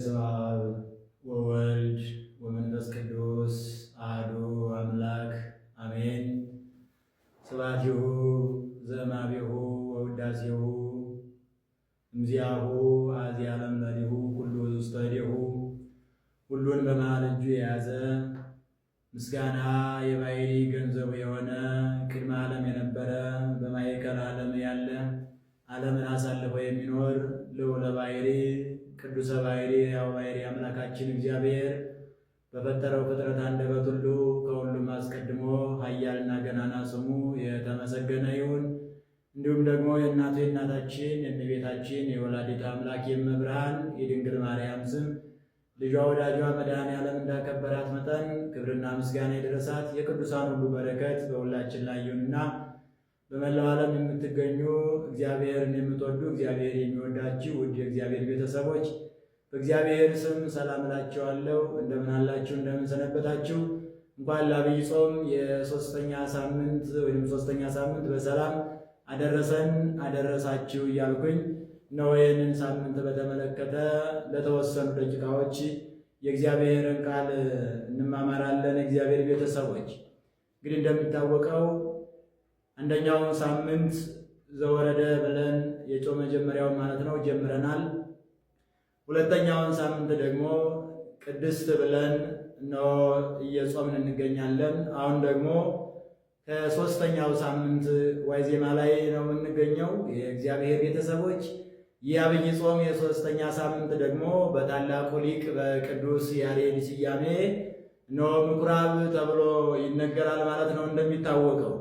በስመ አብ ወወልድ ወመንፈስ ቅዱስ አሐዱ አምላክ አሜን። ስብሐቲሁ ዘእምአቤሁ ወውዳሴሁ እምዚአሁ አዚ ዓለም ለሊሁ ኩሉ ውስተ እዴሁ። ሁሉን በመሃል እጁ የያዘ ምስጋና የባሕሪ ገንዘቡ የሆነ ቅድመ ዓለም የነበረ በማእከለ ዓለም ያለ ዓለምን አሳልፎ የሚኖር ልዑለ ባሕሪ ቅዱሰ ባሕሪ ሕያው ባሕሪ አምላካችን እግዚአብሔር በፈጠረው ፍጥረት አንደበት ሁሉ ከሁሉም አስቀድሞ ኃያልና ገናና ስሙ የተመሰገነ ይሁን። እንዲሁም ደግሞ የእናቱ የእናታችን የእመቤታችን የወላዲተ አምላክ የእመብርሃን የድንግል ማርያም ስም ልጇ ወዳጇ መድኃኔዓለም እንዳከበራት መጠን ክብርና ምስጋና ይድረሳት። የቅዱሳን ሁሉ በረከት በሁላችን ላይ ይሁንና በመላው ዓለም የምትገኙ እግዚአብሔርን የምትወዱ እግዚአብሔር የሚወዳችሁ ውድ የእግዚአብሔር ቤተሰቦች በእግዚአብሔር ስም ሰላም እላችኋለሁ። እንደምን አላችሁ? እንደምን ሰነበታችሁ? እንኳን ለዐቢይ ጾም የሶስተኛ ሳምንት ወይም ሶስተኛ ሳምንት በሰላም አደረሰን አደረሳችሁ እያልኩኝ ነው። ይህንን ሳምንት በተመለከተ ለተወሰኑ ደቂቃዎች የእግዚአብሔርን ቃል እንማማራለን። እግዚአብሔር ቤተሰቦች እንግዲህ እንደሚታወቀው አንደኛውን ሳምንት ዘወረደ ብለን የጾም መጀመሪያው ማለት ነው ጀምረናል። ሁለተኛውን ሳምንት ደግሞ ቅድስት ብለን ነው እየጾምን እንገኛለን። አሁን ደግሞ ከሶስተኛው ሳምንት ዋዜማ ላይ ነው የምንገኘው። የእግዚአብሔር ቤተሰቦች የዐቢይ ጾም የሶስተኛ ሳምንት ደግሞ በታላቁ ሊቅ በቅዱስ ያሬድ ስያሜ ነው ምኩራብ ተብሎ ይነገራል ማለት ነው። እንደሚታወቀው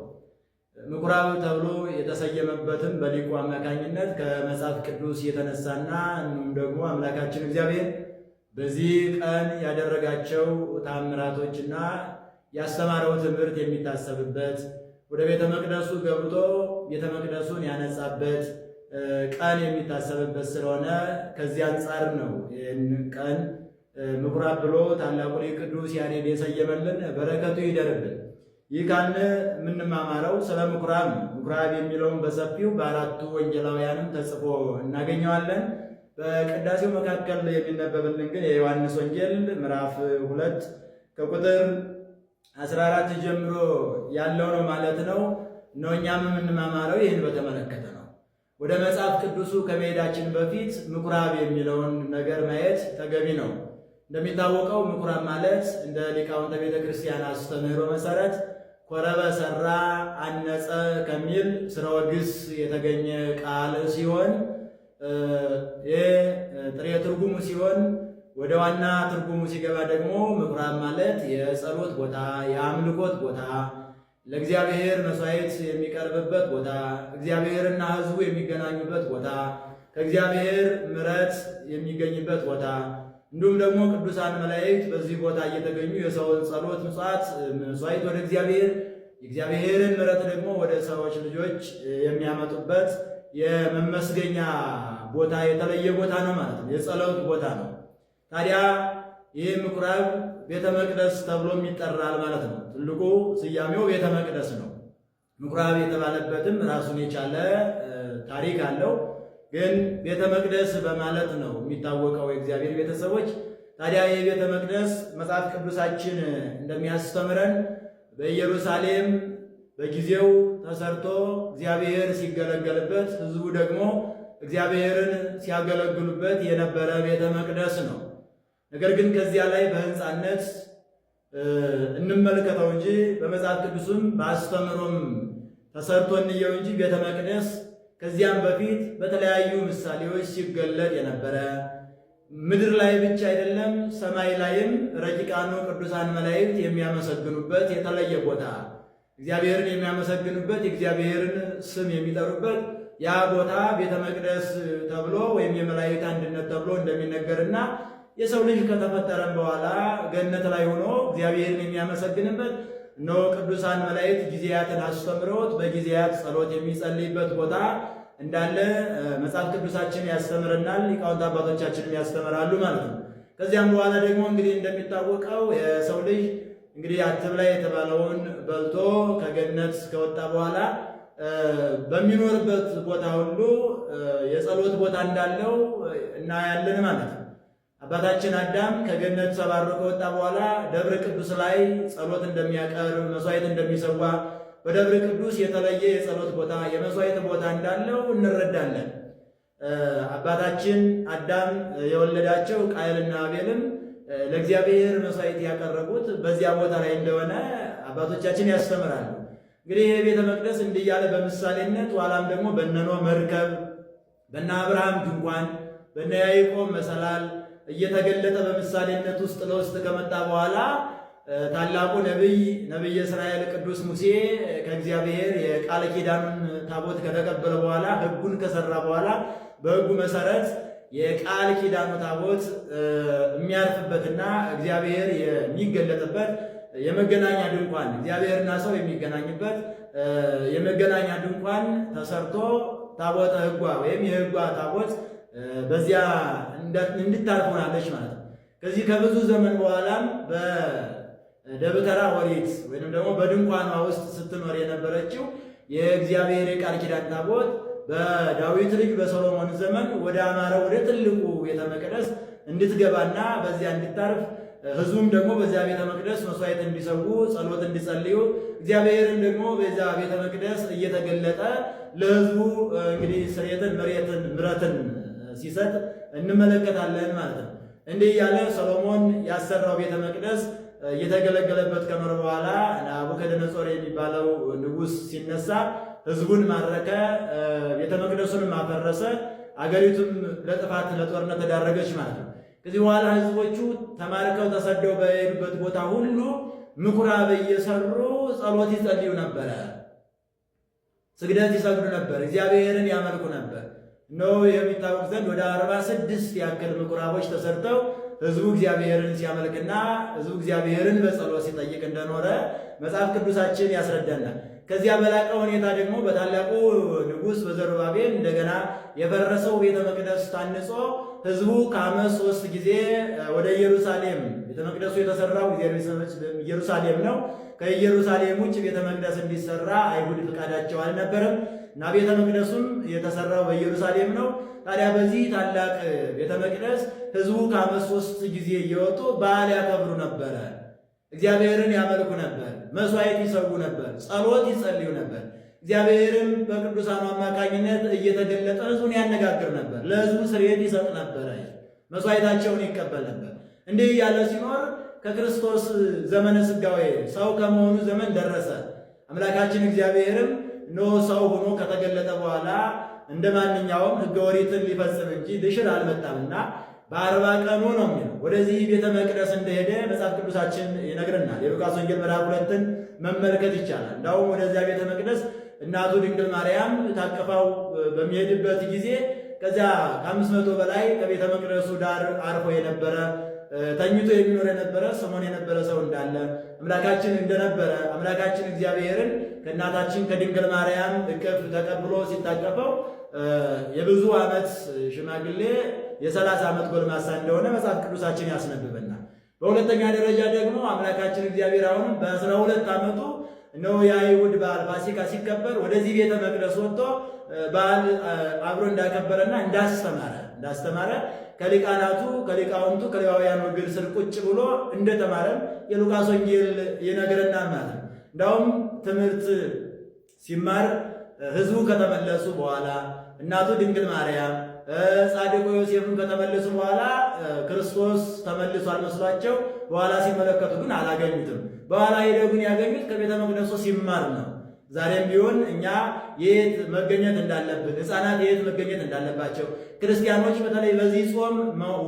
ምኩራብ ተብሎ የተሰየመበትም በሊቁ አማካኝነት ከመጽሐፍ ቅዱስ የተነሳና እንዲሁም ደግሞ አምላካችን እግዚአብሔር በዚህ ቀን ያደረጋቸው ታምራቶችና ያስተማረው ትምህርት የሚታሰብበት ወደ ቤተ መቅደሱ ገብቶ ቤተ መቅደሱን ያነጻበት ቀን የሚታሰብበት ስለሆነ ከዚህ አንጻር ነው ይህን ቀን ምኩራብ ብሎ ታላቁ ሊቅ ቅዱስ ያሬድ የሰየመልን። በረከቱ ይደርብን። ይህ ካልን የምንማማረው ስለ ምኩራብ ነው። ምኩራብ የሚለውን በሰፊው በአራቱ ወንጌላውያንም ተጽፎ እናገኘዋለን። በቅዳሴው መካከል የሚነበብልን ግን የዮሐንስ ወንጌል ምዕራፍ 2 ከቁጥር 14 ጀምሮ ያለው ነው ማለት ነው። እኛም የምንማማረው ይህን በተመለከተ ነው። ወደ መጽሐፍ ቅዱሱ ከመሄዳችን በፊት ምኩራብ የሚለውን ነገር ማየት ተገቢ ነው። እንደሚታወቀው ምኩራብ ማለት እንደ ሊቃውንተ ቤተ ክርስቲያን አስተምህሮ መሰረት ኮረበ፣ ሰራ፣ አነጸ ከሚል ስርወ ግስ የተገኘ ቃል ሲሆን ይህ ጥሬ ትርጉሙ ሲሆን ወደ ዋና ትርጉሙ ሲገባ ደግሞ ምኩራብ ማለት የጸሎት ቦታ፣ የአምልኮት ቦታ፣ ለእግዚአብሔር መስዋዕት የሚቀርብበት ቦታ፣ እግዚአብሔርና ሕዝቡ የሚገናኙበት ቦታ፣ ከእግዚአብሔር ምሕረት የሚገኝበት ቦታ እንዲሁም ደግሞ ቅዱሳን መላእክት በዚህ ቦታ እየተገኙ የሰውን ጸሎት፣ ምጽዋት፣ መስዋዕት ወደ እግዚአብሔር የእግዚአብሔርን ምሕረት ደግሞ ወደ ሰዎች ልጆች የሚያመጡበት የመመስገኛ ቦታ የተለየ ቦታ ነው ማለት ነው። የጸሎት ቦታ ነው። ታዲያ ይህ ምኩራብ ቤተ መቅደስ ተብሎም ይጠራል ማለት ነው። ትልቁ ስያሜው ቤተ መቅደስ ነው። ምኩራብ የተባለበትም ራሱን የቻለ ታሪክ አለው። ግን ቤተ መቅደስ በማለት ነው የሚታወቀው የእግዚአብሔር ቤተሰቦች። ታዲያ ይህ ቤተ መቅደስ መጽሐፍ ቅዱሳችን እንደሚያስተምረን በኢየሩሳሌም በጊዜው ተሰርቶ እግዚአብሔር ሲገለገልበት፣ ሕዝቡ ደግሞ እግዚአብሔርን ሲያገለግሉበት የነበረ ቤተ መቅደስ ነው። ነገር ግን ከዚያ ላይ በሕንፃነት እንመልከተው እንጂ በመጽሐፍ ቅዱስም በአስተምሮም ተሰርቶ እንየው እንጂ ቤተ መቅደስ ከዚያም በፊት በተለያዩ ምሳሌዎች ሲገለጥ የነበረ ምድር ላይ ብቻ አይደለም ሰማይ ላይም ረቂቃኑ ቅዱሳን መላእክት የሚያመሰግኑበት የተለየ ቦታ፣ እግዚአብሔርን የሚያመሰግኑበት የእግዚአብሔርን ስም የሚጠሩበት ያ ቦታ ቤተ መቅደስ ተብሎ ወይም የመላእክት አንድነት ተብሎ እንደሚነገርና የሰው ልጅ ከተፈጠረም በኋላ ገነት ላይ ሆኖ እግዚአብሔርን የሚያመሰግንበት እነሆ ቅዱሳን መላእክት ጊዜያትን አስተምረውት በጊዜያት ጸሎት የሚጸልይበት ቦታ እንዳለ መጽሐፍ ቅዱሳችን ያስተምረናል። ሊቃውንት አባቶቻችንም ያስተምራሉ ማለት ነው። ከዚያም በኋላ ደግሞ እንግዲህ እንደሚታወቀው የሰው ልጅ እንግዲህ አትብላ የተባለውን በልቶ ከገነት ከወጣ በኋላ በሚኖርበት ቦታ ሁሉ የጸሎት ቦታ እንዳለው እናያለን ማለት ነው። አባታችን አዳም ከገነት ተባሮ ከወጣ በኋላ ደብረ ቅዱስ ላይ ጸሎት እንደሚያቀርብ መስዋዕት እንደሚሰዋ በደብረ ቅዱስ የተለየ የጸሎት ቦታ የመስዋዕት ቦታ እንዳለው እንረዳለን። አባታችን አዳም የወለዳቸው ቃየልና አቤልም ለእግዚአብሔር መስዋዕት ያቀረቡት በዚያ ቦታ ላይ እንደሆነ አባቶቻችን ያስተምራሉ። እንግዲህ ይህ ቤተ መቅደስ እንዲህ እያለ በምሳሌነት ኋላም ደግሞ በነ ኖህ መርከብ በነ አብርሃም ድንኳን በነ ያዕቆብ መሰላል እየተገለጠ በምሳሌነት ውስጥ ለውስጥ ከመጣ በኋላ ታላቁ ነቢየ እስራኤል ቅዱስ ሙሴ ከእግዚአብሔር የቃል ኪዳኑን ታቦት ከተቀበለ በኋላ ሕጉን ከሰራ በኋላ በሕጉ መሰረት የቃል ኪዳኑ ታቦት የሚያርፍበትና እግዚአብሔር የሚገለጥበት የመገናኛ ድንኳን እግዚአብሔርና ሰው የሚገናኝበት የመገናኛ ድንኳን ተሰርቶ ታቦተ ሕጓ ወይም የሕጓ ታቦት በዚያ እንድታርፍ ሆናለች ማለት ነው። ከዚህ ከብዙ ዘመን በኋላም በደብተራ ኦሪት ወይም ደግሞ በድንኳኗ ውስጥ ስትኖር የነበረችው የእግዚአብሔር የቃል ኪዳን ታቦት በዳዊት ልጅ በሰሎሞን ዘመን ወደ አማረው ወደ ትልቁ ቤተ መቅደስ እንድትገባና በዚያ እንድታርፍ ሕዝቡም ደግሞ በዚያ ቤተ መቅደስ መስዋዕት እንዲሰዉ ጸሎት እንዲጸልዩ እግዚአብሔርን ደግሞ በዚያ ቤተ መቅደስ እየተገለጠ ለሕዝቡ እንግዲህ ስርየትን ምሕረትን ሲሰጥ እንመለከታለን ማለት ነው። እንዲህ እያለ ሰሎሞን ያሰራው ቤተ መቅደስ እየተገለገለበት ከኖረ በኋላ ናቡከደነጾር የሚባለው ንጉሥ ሲነሳ ሕዝቡን ማረከ፣ ቤተ መቅደሱንም አፈረሰ፣ አገሪቱም ለጥፋት ለጦርነት ተዳረገች ማለት ነው። ከዚህ በኋላ ሕዝቦቹ ተማርከው ተሰደው በሄዱበት ቦታ ሁሉ ምኩራብ እየሰሩ ጸሎት ይጸልዩ ነበረ፣ ስግደት ይሰግዱ ነበር፣ እግዚአብሔርን ያመልኩ ነበር። ነው የሚታወቅ ዘንድ ወደ 46 ያክል ምኩራቦች ተሰርተው ሕዝቡ እግዚአብሔርን ሲያመልክና ሕዝቡ እግዚአብሔርን በጸሎት ሲጠይቅ እንደኖረ መጽሐፍ ቅዱሳችን ያስረዳናል። ከዚያ በላቀ ሁኔታ ደግሞ በታላቁ ንጉሥ በዘሩባቤል እንደገና የፈረሰው ቤተ መቅደስ ታንጾ ሕዝቡ ከዓመት 3 ጊዜ ወደ ኢየሩሳሌም ቤተ መቅደሱ የተሰራው ኢየሩሳሌም ነው። ከኢየሩሳሌም ውጭ ቤተ መቅደስ እንዲሰራ አይሁድ ፍቃዳቸው አልነበረም እና ቤተ መቅደሱም የተሰራው በኢየሩሳሌም ነው። ታዲያ በዚህ ታላቅ ቤተ መቅደስ ሕዝቡ ከዓመት 3 ጊዜ እየወጡ በዓል ያከብሩ ነበረ። እግዚአብሔርን ያመልኩ ነበር፣ መስዋዕት ይሰዉ ነበር፣ ጸሎት ይጸልዩ ነበር። እግዚአብሔርም በቅዱሳኑ አማካኝነት እየተገለጠ ሕዝቡን ያነጋግር ነበር፣ ለሕዝቡ ስርየት ይሰጥ ነበር፣ መስዋዕታቸውን ይቀበል ነበር። እንዲህ እያለ ሲኖር ከክርስቶስ ዘመነ ሥጋዌ ሰው ከመሆኑ ዘመን ደረሰ። አምላካችን እግዚአብሔርም ኖህ ሰው ሆኖ ከተገለጠ በኋላ እንደ ማንኛውም ሕገ ኦሪትን ሊፈጽም እንጂ ሊሽር አልመጣምና በ40 ቀኑ ነው የሚለው ወደዚህ ቤተ መቅደስ እንደሄደ መጽሐፍ ቅዱሳችን ይነግረናል። የሉቃስ ወንጌል ምዕራፍ 2ን መመልከት ይቻላል። እንዳውም ወደዚያ ቤተ መቅደስ እናቱ ድንግል ማርያም ታቀፋው በሚሄድበት ጊዜ ከዚያ ከ500 በላይ ከቤተ መቅደሱ ዳር አርፎ የነበረ ተኝቶ የሚኖር የነበረ ስምዖን የነበረ ሰው እንዳለ አምላካችን እንደነበረ አምላካችን እግዚአብሔርን ከእናታችን ከድንግል ማርያም እቅፍ ተቀብሎ ሲታቀፈው የብዙ ዓመት ሽማግሌ የ30 ዓመት ጎልማሳ እንደሆነ መጽሐፍ ቅዱሳችን ያስነብበናል። በሁለተኛ ደረጃ ደግሞ አምላካችን እግዚአብሔር አሁንም በ12 ዓመቱ ነው የአይሁድ በዓል ፋሲካ ሲከበር ወደዚህ ቤተ መቅደስ ወጥቶ በዓል አብሮ እንዳከበረና እንዳስተማረ ከሊቃናቱ ከሊቃውንቱ ከሌዋውያኑ እግር ስር ቁጭ ብሎ እንደተማረ የሉቃስ ወንጌል ይነግረናል ማለት ነው። እንዳውም ትምህርት ሲማር ሕዝቡ ከተመለሱ በኋላ እናቱ ድንግል ማርያም ጻድቁ ዮሴፍም ከተመለሱ በኋላ ክርስቶስ ተመልሷል መስሏቸው በኋላ ሲመለከቱ ግን አላገኙትም። በኋላ ሄደው ግን ያገኙት ከቤተ መቅደሱ ሲማር ነው። ዛሬም ቢሆን እኛ የት መገኘት እንዳለብን፣ ሕፃናት የት መገኘት እንዳለባቸው፣ ክርስቲያኖች በተለይ በዚህ ጾም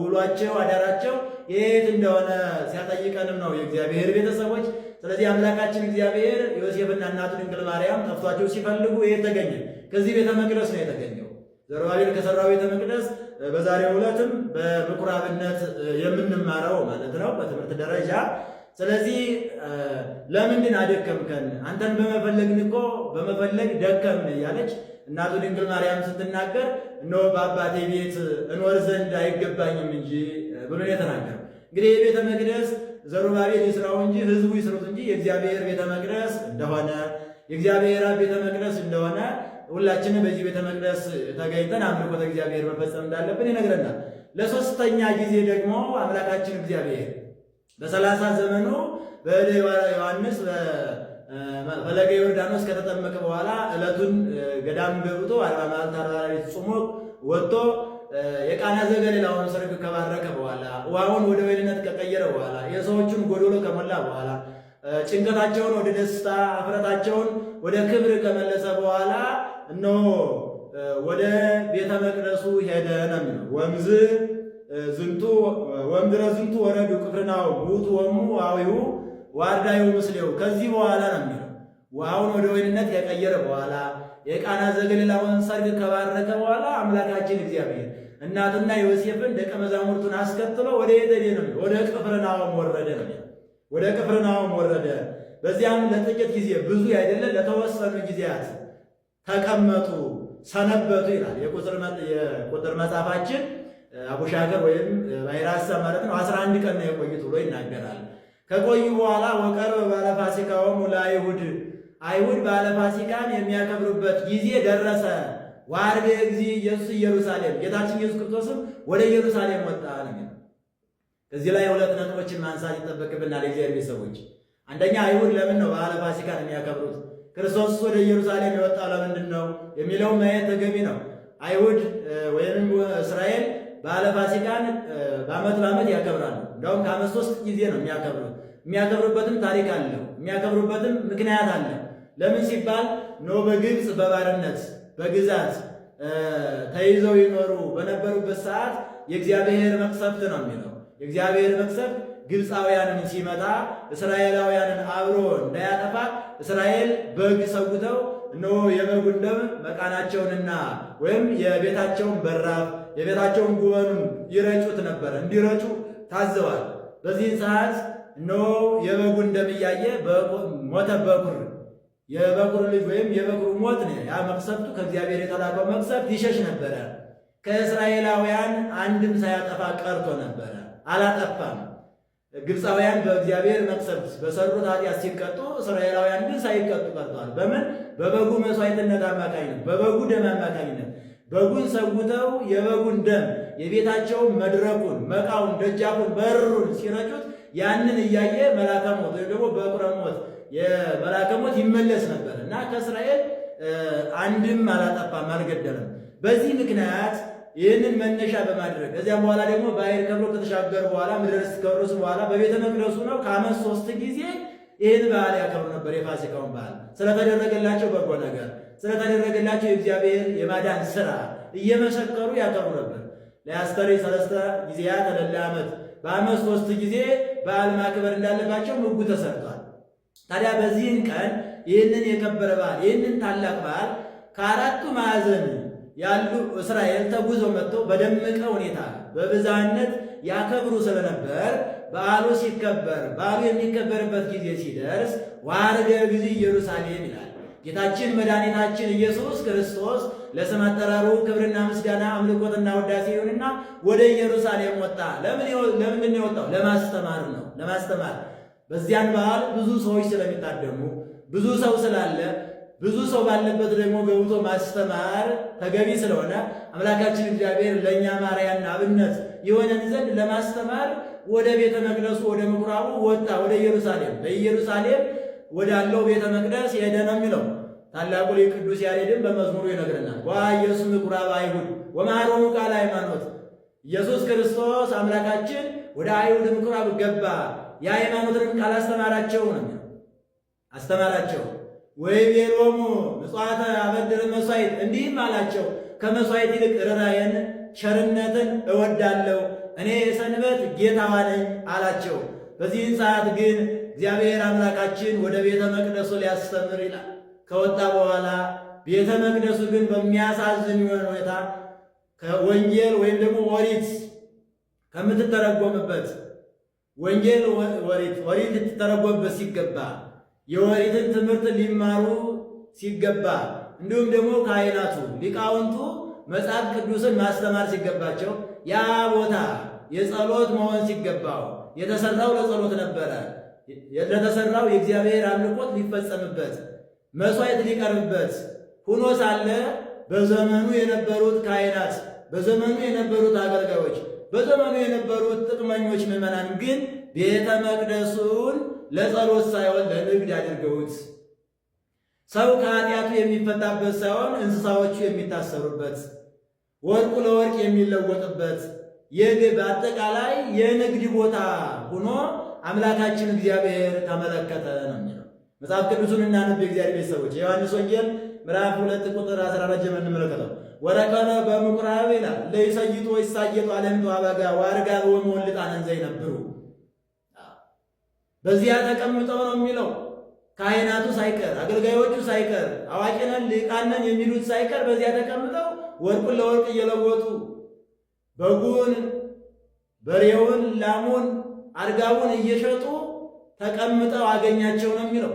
ውሏቸው አዳራቸው የት እንደሆነ ሲያጠይቀንም ነው የእግዚአብሔር ቤተሰቦች። ስለዚህ አምላካችን እግዚአብሔር ዮሴፍና እናቱ ድንግል ማርያም ጠፍቷቸው ሲፈልጉ የት ተገኘ? ከዚህ ቤተ መቅደስ ነው የተገኘው። ዘሩባቤል ከሰራው ቤተ መቅደስ በዛሬው ዕለትም በምኩራብነት የምንማረው ማለት ነው በትምህርት ደረጃ። ስለዚህ ለምንድን አደከምከን? አንተን በመፈለግን እኮ በመፈለግ ደከምን እያለች እናቱ ድንግል ማርያም ስትናገር እነሆ በአባቴ ቤት እኖር ዘንድ አይገባኝም እንጂ ብሎ የተናገረው። እንግዲህ የቤተ መቅደስ ዘሩባቤል ይስራው እንጂ ሕዝቡ ይስሩት እንጂ የእግዚአብሔር ቤተ መቅደስ እንደሆነ የእግዚአብሔር ቤተ መቅደስ እንደሆነ ሁላችንም በዚህ ቤተ መቅደስ ተገኝተን አምልኮተ እግዚአብሔር መፈጸም እንዳለብን ይነግረናል። ለሶስተኛ ጊዜ ደግሞ አምላካችን እግዚአብሔር በ30 ዘመኑ በእደ ዮሐንስ ፈለገ ዮርዳኖስ ከተጠመቀ በኋላ ዕለቱን ገዳም ገብቶ 40 መዓልት 40 ሌሊት ጾሞ ወጥቶ የቃና ዘገሊላውን ሰርግ ከባረከ በኋላ ውሃውን ወደ ወይንነት ከቀየረ በኋላ የሰዎቹን ጎዶሎ ከሞላ በኋላ ጭንቀታቸውን ወደ ደስታ አፍረታቸውን ወደ ክብር ከመለሰ በኋላ እነሆ ወደ ቤተ መቅደሱ ሄደ ነው የሚለው። ወምድረ ዝንቱ ወረዱ ቅፍርናሆም ውእቱ ወሙ አዊሁ ዋርዳዩ ምስሌው። ከዚህ በኋላ ነው የሚለው ውሃውን ወደ ወይንነት ከቀየረ በኋላ የቃና ዘገሊላውን ሰርግ ከባረከ በኋላ አምላካችን እግዚአብሔር እናትና ዮሴፍን ደቀ መዛሙርቱን አስከትሎ ወደ የት ነው? ወደ ቅፍርናሆም ወረደ ነው። ወደ ቅፍርናሆም ወረደ። በዚያም ለጥቂት ጊዜ ብዙ አይደለ ለተወሰኑ ጊዜያት ተቀመጡ፣ ሰነበቱ ይላል የቁጥር መጽሐፋችን አቡሻገር ወይም ባይራሳ ማለት ነው። 11 ቀን ነው የቆዩት ብሎ ይናገራል። ከቆዩ በኋላ ወቀርበ በዓለ ፋሲካሆሙ ለአይሁድ አይሁድ በዓለ ፋሲካን የሚያከብሩበት ጊዜ ደረሰ። ወዐርገ እግዚእ ኢየሱስ ኢየሩሳሌም ጌታችን ኢየሱስ ክርስቶስም ወደ ኢየሩሳሌም ወጣ ነው። እዚህ ላይ ሁለት ነጥቦችን ማንሳት ይጠበቅብናል የእግዚአብሔር ቤተሰቦች። አንደኛ አይሁድ ለምን ነው በዓለ ፋሲካን የሚያከብሩት? ክርስቶስ ወደ ኢየሩሳሌም የወጣው ለምንድን ነው የሚለው ማየት ተገቢ ነው። አይሁድ ወይም እስራኤል በዓለ ፋሲካን በዓመት ያከብራሉ። እንደውም ከዓመት 3 ጊዜ ነው የሚያከብሩት። የሚያከብሩበትም ታሪክ አለው፣ የሚያከብሩበትም ምክንያት አለ። ለምን ሲባል ነው በግብፅ በባርነት በግዛት ተይዘው ይኖሩ በነበሩበት ሰዓት የእግዚአብሔር መቅሰፍት ነው የሚለው። የእግዚአብሔር መቅሰፍት ግብፃውያንን ሲመጣ እስራኤላውያንን አብሮ እንዳያጠፋ እስራኤል በግ ሰውተው እነሆ የበጉን ደም መቃናቸውንና ወይም የቤታቸውን በራፍ የቤታቸውን ጉበኑን ይረጩት ነበር፣ እንዲረጩ ታዘዋል። በዚህን ሰዓት እነሆ የበጉን ደም እያየ ሞተ በኩር የበኩር ልጅ ወይም የበኩር ሞት ነው። ያ መቅሰፍቱ ከእግዚአብሔር የተላከው መቅሰፍት ይሸሽ ነበረ። ከእስራኤላውያን አንድም ሳያጠፋ ቀርቶ ነበረ፣ አላጠፋም። ግብፃውያን በእግዚአብሔር መቅሰፍት በሰሩት ኃጢአት ሲቀጡ፣ እስራኤላውያን ግን ሳይቀጡ ቀርተዋል። በምን? በበጉ መስዋዕትነት አማካኝነት፣ በበጉ ደም አማካኝነት በጉን ሰውተው የበጉን ደም የቤታቸውን መድረኩን፣ መቃውን፣ ደጃፉን፣ በሩን ሲረጩት ያንን እያየ መልአከ ሞት ወይም ደግሞ በኩረ ሞት የመልአከ ሞት ይመለስ ነበር እና ከእስራኤል አንድም አላጠፋም፣ አልገደለም። በዚህ ምክንያት ይህንን መነሻ በማድረግ ከዚያም በኋላ ደግሞ ባሕር ከፍሎ ከተሻገሩ በኋላ ምድር ከወረሱ በኋላ በቤተ መቅደሱ ነው ከዓመት 3 ጊዜ ይህን በዓል ያከብሩ ነበር። የፋሲካውን በዓል ስለተደረገላቸው በጎ ነገር ስለተደረገላቸው የእግዚአብሔር የማዳን ሥራ እየመሰከሩ ያከብሩ ነበር። ለአስተሪ 3 ጊዜያት ለለ ዓመት በዓመት 3 ጊዜ በዓል ማክበር እንዳለባቸው ሕጉ ተሰርቷል። ታዲያ በዚህን ቀን ይህንን የከበረ በዓል ይህንን ታላቅ በዓል ከአራቱ ማዕዘን ያሉ እስራኤል ተጉዞ መጥተው በደመቀ ሁኔታ በብዛነት ያከብሩ ስለነበር በዓሉ ሲከበር በዓሉ የሚከበርበት ጊዜ ሲደርስ ወዐርገ እግዚእ ኢየሩሳሌም ይላል። ጌታችን መድኃኒታችን ኢየሱስ ክርስቶስ ለስም አጠራሩ ክብርና ምስጋና አምልኮትና ውዳሴ ይሁንና ወደ ኢየሩሳሌም ወጣ። ለምንድን ነው የወጣው? ለማስተማር ነው። ለማስተማር በዚያን በዓል ብዙ ሰዎች ስለሚታደሙ ብዙ ሰው ስላለ ብዙ ሰው ባለበት ደግሞ ገብቶ ማስተማር ተገቢ ስለሆነ አምላካችን እግዚአብሔር ለእኛ ማርያና አብነት የሆነን ዘንድ ለማስተማር ወደ ቤተ መቅደሱ ወደ ምኩራቡ ወጣ፣ ወደ ኢየሩሳሌም። በኢየሩሳሌም ወዳለው ቤተ መቅደስ ሄደ ነው የሚለው። ታላቁ ሊቅ ቅዱስ ያሬድም በመዝሙሩ ይነግረናል። ኢየሱስ ምኩራብ አይሁድ ወመሃሮሙ ቃለ ሃይማኖት። ኢየሱስ ክርስቶስ አምላካችን ወደ አይሁድ ምኩራብ ገባ፣ የሃይማኖትንም ቃል አስተማራቸው ነው የሚለው። አስተማራቸው ወይቤሎሙ ምጽዋተ አበድር መሥዋዕት፣ እንዲህም አላቸው ከመሥዋዕት ይልቅ ርኅራኄን ቸርነትን እወዳለሁ፣ እኔ የሰንበት ጌታዋ ነኝ አላቸው። በዚህን ሰዓት ግን እግዚአብሔር አምላካችን ወደ ቤተ መቅደሱ ሊያስተምር ይላል ከወጣ በኋላ ቤተ መቅደሱ ግን በሚያሳዝን የሆነ ሁኔታ ከወንጌል ወይም ደግሞ ኦሪት ከምትተረጎምበት ወንጌል ኦሪት ልትተረጎምበት ሲገባ የኦሪትን ትምህርት ሊማሩ ሲገባ እንዲሁም ደግሞ ካህናቱ ሊቃውንቱ መጽሐፍ ቅዱስን ማስተማር ሲገባቸው ያ ቦታ የጸሎት መሆን ሲገባው የተሰራው ለጸሎት ነበረ። ለተሰራው የእግዚአብሔር አምልኮት ሊፈጸምበት መስዋዕት ሊቀርብበት ሆኖ ሳለ በዘመኑ የነበሩት ካህናት፣ በዘመኑ የነበሩት አገልጋዮች፣ በዘመኑ የነበሩት ጥቅመኞች ምዕመናን ግን ቤተ መቅደሱን ለጸሎት ሳይሆን ለንግድ አድርገውት ሰው ከኃጢአቱ የሚፈታበት ሳይሆን እንስሳዎቹ የሚታሰሩበት፣ ወርቁ ለወርቅ የሚለወጥበት በአጠቃላይ የንግድ ቦታ ሆኖ አምላካችን እግዚአብሔር ተመለከተ ነው የሚለው። መጽሐፍ ቅዱሱን እናንብ የእግዚአብሔር ቤተሰቦች። የዮሐንስ ወንጌል ምዕራፍ 2 ቁጥር 14 ጀምረን እንመለከተው። ወረከበ በምኵራብ ይላል ለይሰይጡ ወይሳየጡ አለምቱ አበጋ ወአርጋብ ወመወልጣን እንዘ ይነብሩ። በዚያ ተቀምጠው ነው የሚለው። ካህናቱ ሳይቀር አገልጋዮቹ ሳይቀር አዋቂ ነን ሊቃን ነን የሚሉት ሳይቀር በዚያ ተቀምጠው ወርቁን ለወርቅ እየለወጡ በጉን፣ በሬውን፣ ላሙን፣ አርጋቡን እየሸጡ ተቀምጠው አገኛቸው ነው የሚለው።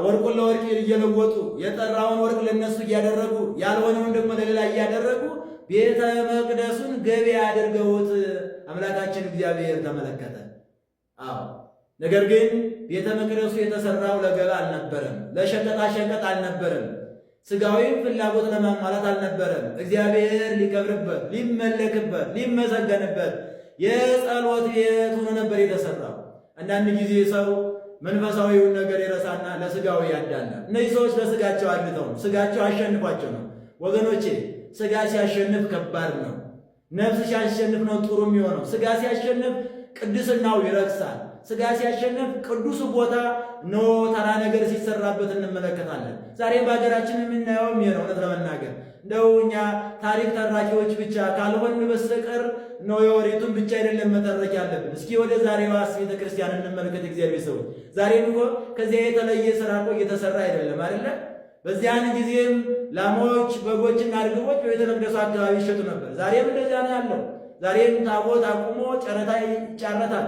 ወርቁን ለወርቅ እየለወጡ የጠራውን ወርቅ ለነሱ እያደረጉ ያልሆነውን ደግሞ ለሌላ እያደረጉ ቤተ መቅደሱን ገበያ አድርገውት አምላካችን እግዚአብሔር ተመለከተ። ነገር ግን ቤተ መቅደሱ የተሰራው ለገባ አልነበረም፣ ለሸቀጣ ሸቀጥ አልነበረም፣ ስጋዊም ፍላጎት ለማሟላት አልነበረም። እግዚአብሔር ሊከብርበት፣ ሊመለክበት፣ ሊመሰገንበት የጸሎት ቤት ሆኖ ነበር የተሰራው። አንዳንድ ጊዜ ሰው መንፈሳዊውን ነገር ይረሳና ለስጋዊ ያዳላል። እነዚህ ሰዎች ለስጋቸው አድልተው ስጋቸው አሸንፏቸው ነው። ወገኖቼ ስጋ ሲያሸንፍ ከባድ ነው። ነፍስ ሲያሸንፍ ነው ጥሩ የሚሆነው። ስጋ ሲያሸንፍ ቅድስናው ይረክሳል። ስጋ ሲያሸንፍ ቅዱስ ቦታ ነው ተራ ነገር ሲሰራበት እንመለከታለን። ዛሬ በሀገራችን የምናየውም ይሄ ነው። እውነት ለመናገር እንደው እኛ ታሪክ ተራኪዎች ብቻ ካልሆን በስተቀር ነው የወሬቱን ብቻ አይደለም መተረክ ያለብን። እስኪ ወደ ዛሬዋስ ቤተክርስቲያን እንመልከት። እግዚአብሔር ሰው ዛሬም እኮ ከዚያ የተለየ ስራ እኮ እየተሰራ አይደለም አይደለ? በዚያን ጊዜም ላሞች፣ በጎችና እርግቦች በቤተ መቅደሱ አካባቢ ይሸጡ ነበር። ዛሬም እንደዚያ ነው ያለው። ዛሬም ታቦት አቁሞ ጨረታ ይጫረታል።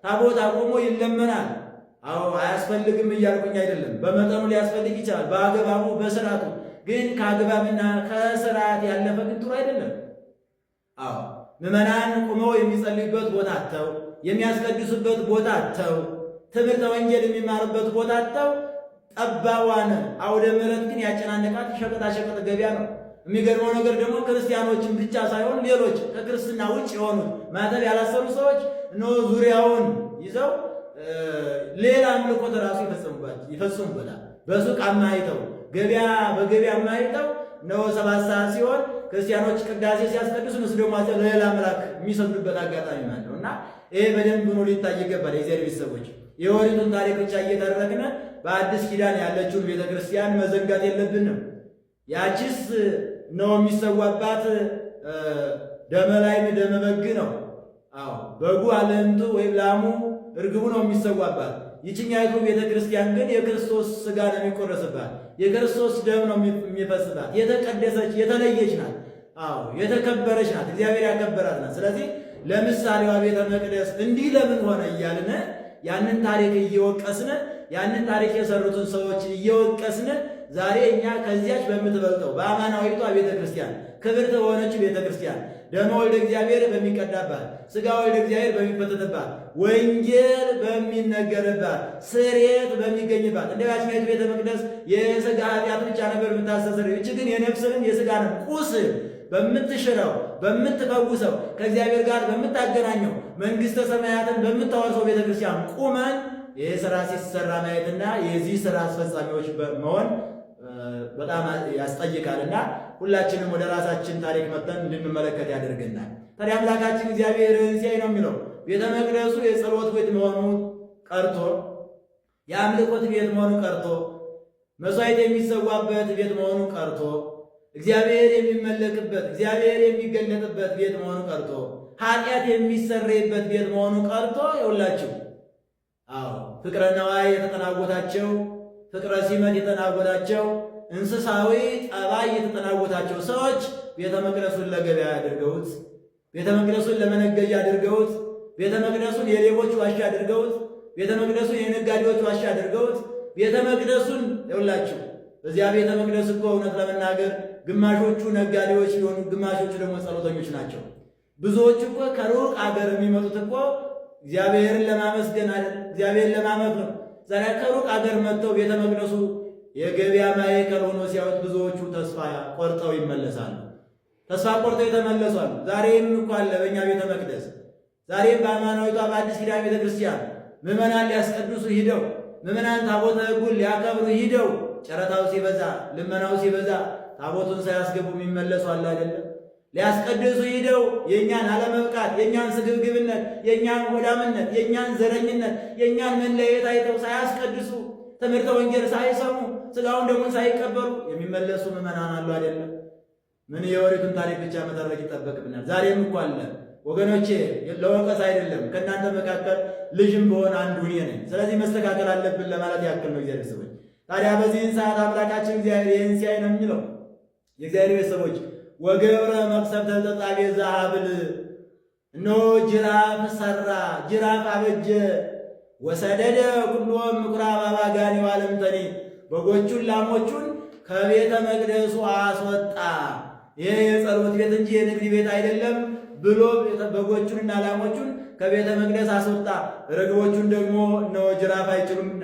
ታቦት አቁሞ ይለመናል። አያስፈልግም እያልኩኝ አይደለም። በመጠኑ ሊያስፈልግ ይችላል፣ በአግባቡ በስርዓቱ። ግን ከአግባብና ከስርዓት ያለፈ ግን ጥሩ አይደለም። ምዕመናን ቁመው የሚጸልዩበት ቦታ አጥተው፣ የሚያስቀድሱበት ቦታ አጥተው፣ ትምህርተ ወንጌል የሚማሩበት ቦታ አጥተው፣ ጠባዋን አውደ ምሕረት ግን ያጨናነቃት ሸቀጣሸቀጥ ገበያ ነው። የሚገርመው ነገር ደግሞ ክርስቲያኖችን ብቻ ሳይሆን ሌሎች ከክርስትና ውጭ የሆኑት ማተብ ያላሰሩ ሰዎች እነሆ ዙሪያውን ይዘው ሌላ አምልኮት ራሱ ይፈጽሙበታል። በሱቅ አማይተው ገበያ በገበያ አማይተው ነው 7 ሰዓት ሲሆን ክርስቲያኖች ቅዳሴ ሲያስቀድሱ እነሱ ደግሞ ለሌላ አምላክ የሚሰግዱበት አጋጣሚ ማለት ነው። እና ይሄ በደንብ ሆኖ ሊታይ ይገባል። የእግዚአብሔር ቤተሰቦች የኦሪቱን ታሪክ ብቻ እየተረክነ በአዲስ ኪዳን ያለችውን ቤተክርስቲያን መዘንጋት የለብንም። ያቺስ ነው የሚሰዋባት ደመ ላይም ደመ በግ ነው። በጉ አለምቱ ወይም ላሙ እርግቡ ነው የሚሰዋባት። ይችኛይቱ ቤተክርስቲያን ግን የክርስቶስ ስጋ ነው የሚቆረስባት፣ የክርስቶስ ደም ነው የሚፈስባት። የተቀደሰች የተለየች ናት። የተከበረች ናት። እግዚአብሔር ያከበራት ናት። ስለዚህ ለምሳሌዋ ቤተ መቅደስ እንዲህ ለምን ሆነ እያልን ያንን ታሪክ እየወቀስን ያንን ታሪክ የሰሩትን ሰዎች እየወቀስን ዛሬ እኛ ከዚያች በምትበልጠው በአማናዊቷ ቤተክርስቲያን ክብርት በሆነች ቤተክርስቲያን ደመ ወልደ እግዚአብሔር በሚቀዳባት ሥጋ ወልደ እግዚአብሔር በሚፈተትባት ወንጌል በሚነገርባት ስርየት በሚገኝባት እንደ ያችኛይቱ ቤተ መቅደስ የሥጋ ኃጢአት ብቻ ነበር የምታስተሰርየው። ይህች ግን የነፍስንም የሥጋንም ቁስል በምትሽረው በምትፈውሰው ከእግዚአብሔር ጋር በምታገናኘው መንግሥተ ሰማያትን በምታወርሰው ቤተክርስቲያን ቁመን ይህ ስራ ሲሰራ ማየትና የዚህ ስራ አስፈጻሚዎች መሆን በጣም ያስጠይቃልና ሁላችንም ወደ ራሳችን ታሪክ መጥተን እንድንመለከት ያደርገናል። ታዲያ አምላካችን እግዚአብሔር ሲያይ ነው የሚለው ቤተ መቅደሱ የጸሎት ቤት መሆኑ ቀርቶ የአምልኮት ቤት መሆኑ ቀርቶ መስዋዕት የሚሰዋበት ቤት መሆኑ ቀርቶ እግዚአብሔር የሚመለክበት እግዚአብሔር የሚገለጥበት ቤት መሆኑ ቀርቶ ኃጢአት የሚሰረይበት ቤት መሆኑ ቀርቶ ይውላችሁ ፍቅረ ነዋይ የተጠናወታቸው ፍቅረ ሲመት የተጠናወታቸው እንስሳዊ ጠባይ የተጠናወታቸው ሰዎች ቤተ መቅደሱን ለገበያ አድርገውት፣ ቤተ መቅደሱን ለመነገጃ አድርገውት፣ ቤተ መቅደሱን የሌቦች ዋሻ አድርገውት፣ ቤተ መቅደሱን የነጋዴዎች ዋሻ አድርገውት፣ ቤተ መቅደሱን ይውላችሁ። በዚያ ቤተ መቅደስ እኮ እውነት ለመናገር ግማሾቹ ነጋዴዎች ሲሆኑ ግማሾቹ ደግሞ ጸሎተኞች ናቸው። ብዙዎቹ እኮ ከሩቅ አገር የሚመጡት እኮ እግዚአብሔርን ለማመስገን አይደል፣ እግዚአብሔርን ለማመት ነው። ዛሬ ከሩቅ አገር መጥተው ቤተ መቅደሱ የገበያ ማዕከል ሆኖ ሲያዩት ብዙዎቹ ተስፋ ቆርጠው ይመለሳሉ። ተስፋ ቆርጠው የተመለሱ አሉ። ዛሬም እንኳን አለ በእኛ ቤተ መቅደስ፣ ዛሬም በሃይማኖቷ በአዲስ ኪዳን ቤተ ክርስቲያን ምዕመናን ሊያስቀድሱ ሂደው፣ ምዕመናን ታቦተ ሕጉን ሊያከብሩ ሂደው ጨረታው ሲበዛ፣ ልመናው ሲበዛ ታቦቱን ሳያስገቡ የሚመለሱ አለ አይደለም? ሊያስቀድሱ ሂደው የእኛን አለመብቃት፣ የእኛን ስግብግብነት፣ የእኛን ሆዳምነት፣ የእኛን ዘረኝነት፣ የእኛን መለየት አይተው ሳያስቀድሱ ትምህርተ ወንጌል ሳይሰሙ ሥጋውን ደሙን ሳይቀበሉ የሚመለሱ ምዕመናን አሉ አይደለም? ምን የወሪቱን ታሪክ ብቻ መተረክ ይጠበቅብናል? ዛሬም እኮ አለ ወገኖቼ። ለወቀስ አይደለም፣ ከእናንተ መካከል ልጅም በሆነ አንዱ እኔ ነኝ። ስለዚህ መስተካከል አለብን ለማለት ያክል ነው። እግዚአብሔር ሰዎች ታዲያ በዚህን ሰዓት አምላካችን እግዚአብሔር ይህን ሲያይ ነው የሚለው የእግዚአብሔር ቤተሰቦች ወገብረ መቅሰፍተ ተጣቤ ዘሀብል፣ እነሆ ጅራፍ ሰራ፣ ጅራፍ አበጀ፣ ወሰደደ ኩሎም ምኵራብ አባጋኒ ዋለምተኒ፣ በጎቹን ላሞቹን ከቤተ መቅደሱ አስወጣ። ይህ የጸሎት ቤት እንጂ የንግድ ቤት አይደለም ብሎ በጎቹንና ላሞቹን ከቤተ መቅደስ አስወጣ። ርግቦቹን ደግሞ እነሆ ጅራፍ አይችሉምና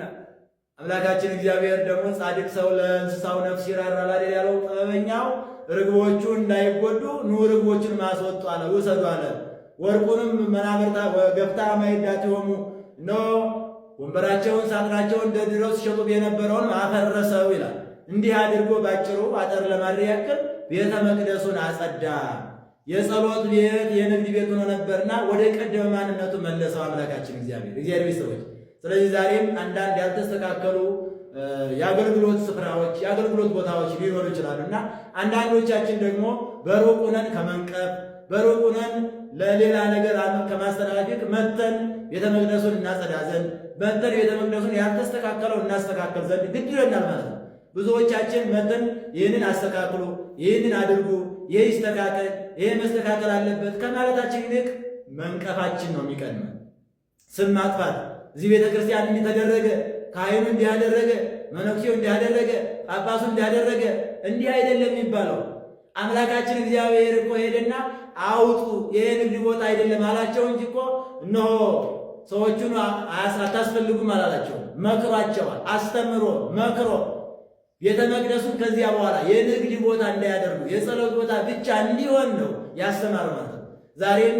አምላካችን እግዚአብሔር ደግሞ ጻድቅ ሰው ለእንስሳው ነፍስ ይራራል አይደል ያለው ጥበበኛው። ርግቦቹ እንዳይጎዱ ኑ ርግቦቹን ማስወጡ አለ፣ ውሰዱ አለ። ወርቁንም መናብርታ ገፍታ ማይዳቸውሙ እነሆ ወንበራቸውን ሳጥናቸውን ደርድረው ሲሸጡ የነበረውን አፈረሰው ይላል። እንዲህ አድርጎ ባጭሩ አጠር ለማድረግ ያክል ቤተ መቅደሱን አጸዳ። የጸሎት ቤት የንግድ ቤት ሆኖ ነበርና ወደ ቀደመ ማንነቱ መለሰው አምላካችን እግዚአብሔር ሰዎች። ስለዚህ ዛሬም አንዳንድ ያልተስተካከሉ የአገልግሎት ስፍራዎች የአገልግሎት ቦታዎች ሊኖሩ ይችላሉ እና አንዳንዶቻችን ደግሞ በሩቅ ሆነን ከመንቀፍ በሩቅ ሆነን ለሌላ ነገር ከማስተላለፍ መተን ቤተ መቅደሱን እናጸዳ ዘንድ መተን ቤተ መቅደሱን ያልተስተካከለው እናስተካከል ዘንድ ግድ ይለናል ማለት ነው። ብዙዎቻችን መተን ይህንን አስተካክሉ፣ ይህንን አድርጉ፣ ይህ ይስተካከል፣ ይህ መስተካከል አለበት ከማለታችን ይልቅ መንቀፋችን ነው የሚቀድመን። ስም ማጥፋት፣ እዚህ ቤተ ክርስቲያን እንዲህ ተደረገ፣ ካህኑ እንዲህ አደረገ፣ መነኩሴው እንዲህ አደረገ፣ ጳጳሱ እንዲህ አደረገ፣ እንዲህ አይደለም የሚባለው። አምላካችን እግዚአብሔር እኮ ሄደና አውጡ፣ ይሄ ንግድ ቦታ አይደለም አላቸው እንጂ እኮ እነሆ ሰዎቹን አታስፈልጉም አላላቸው። መክሯቸዋል። አስተምሮ መክሮ ቤተ መቅደሱን ከዚያ በኋላ የንግድ ቦታ እንዳያደርጉ የጸሎት ቦታ ብቻ እንዲሆን ነው ያስተማር ማለት ነው። ዛሬም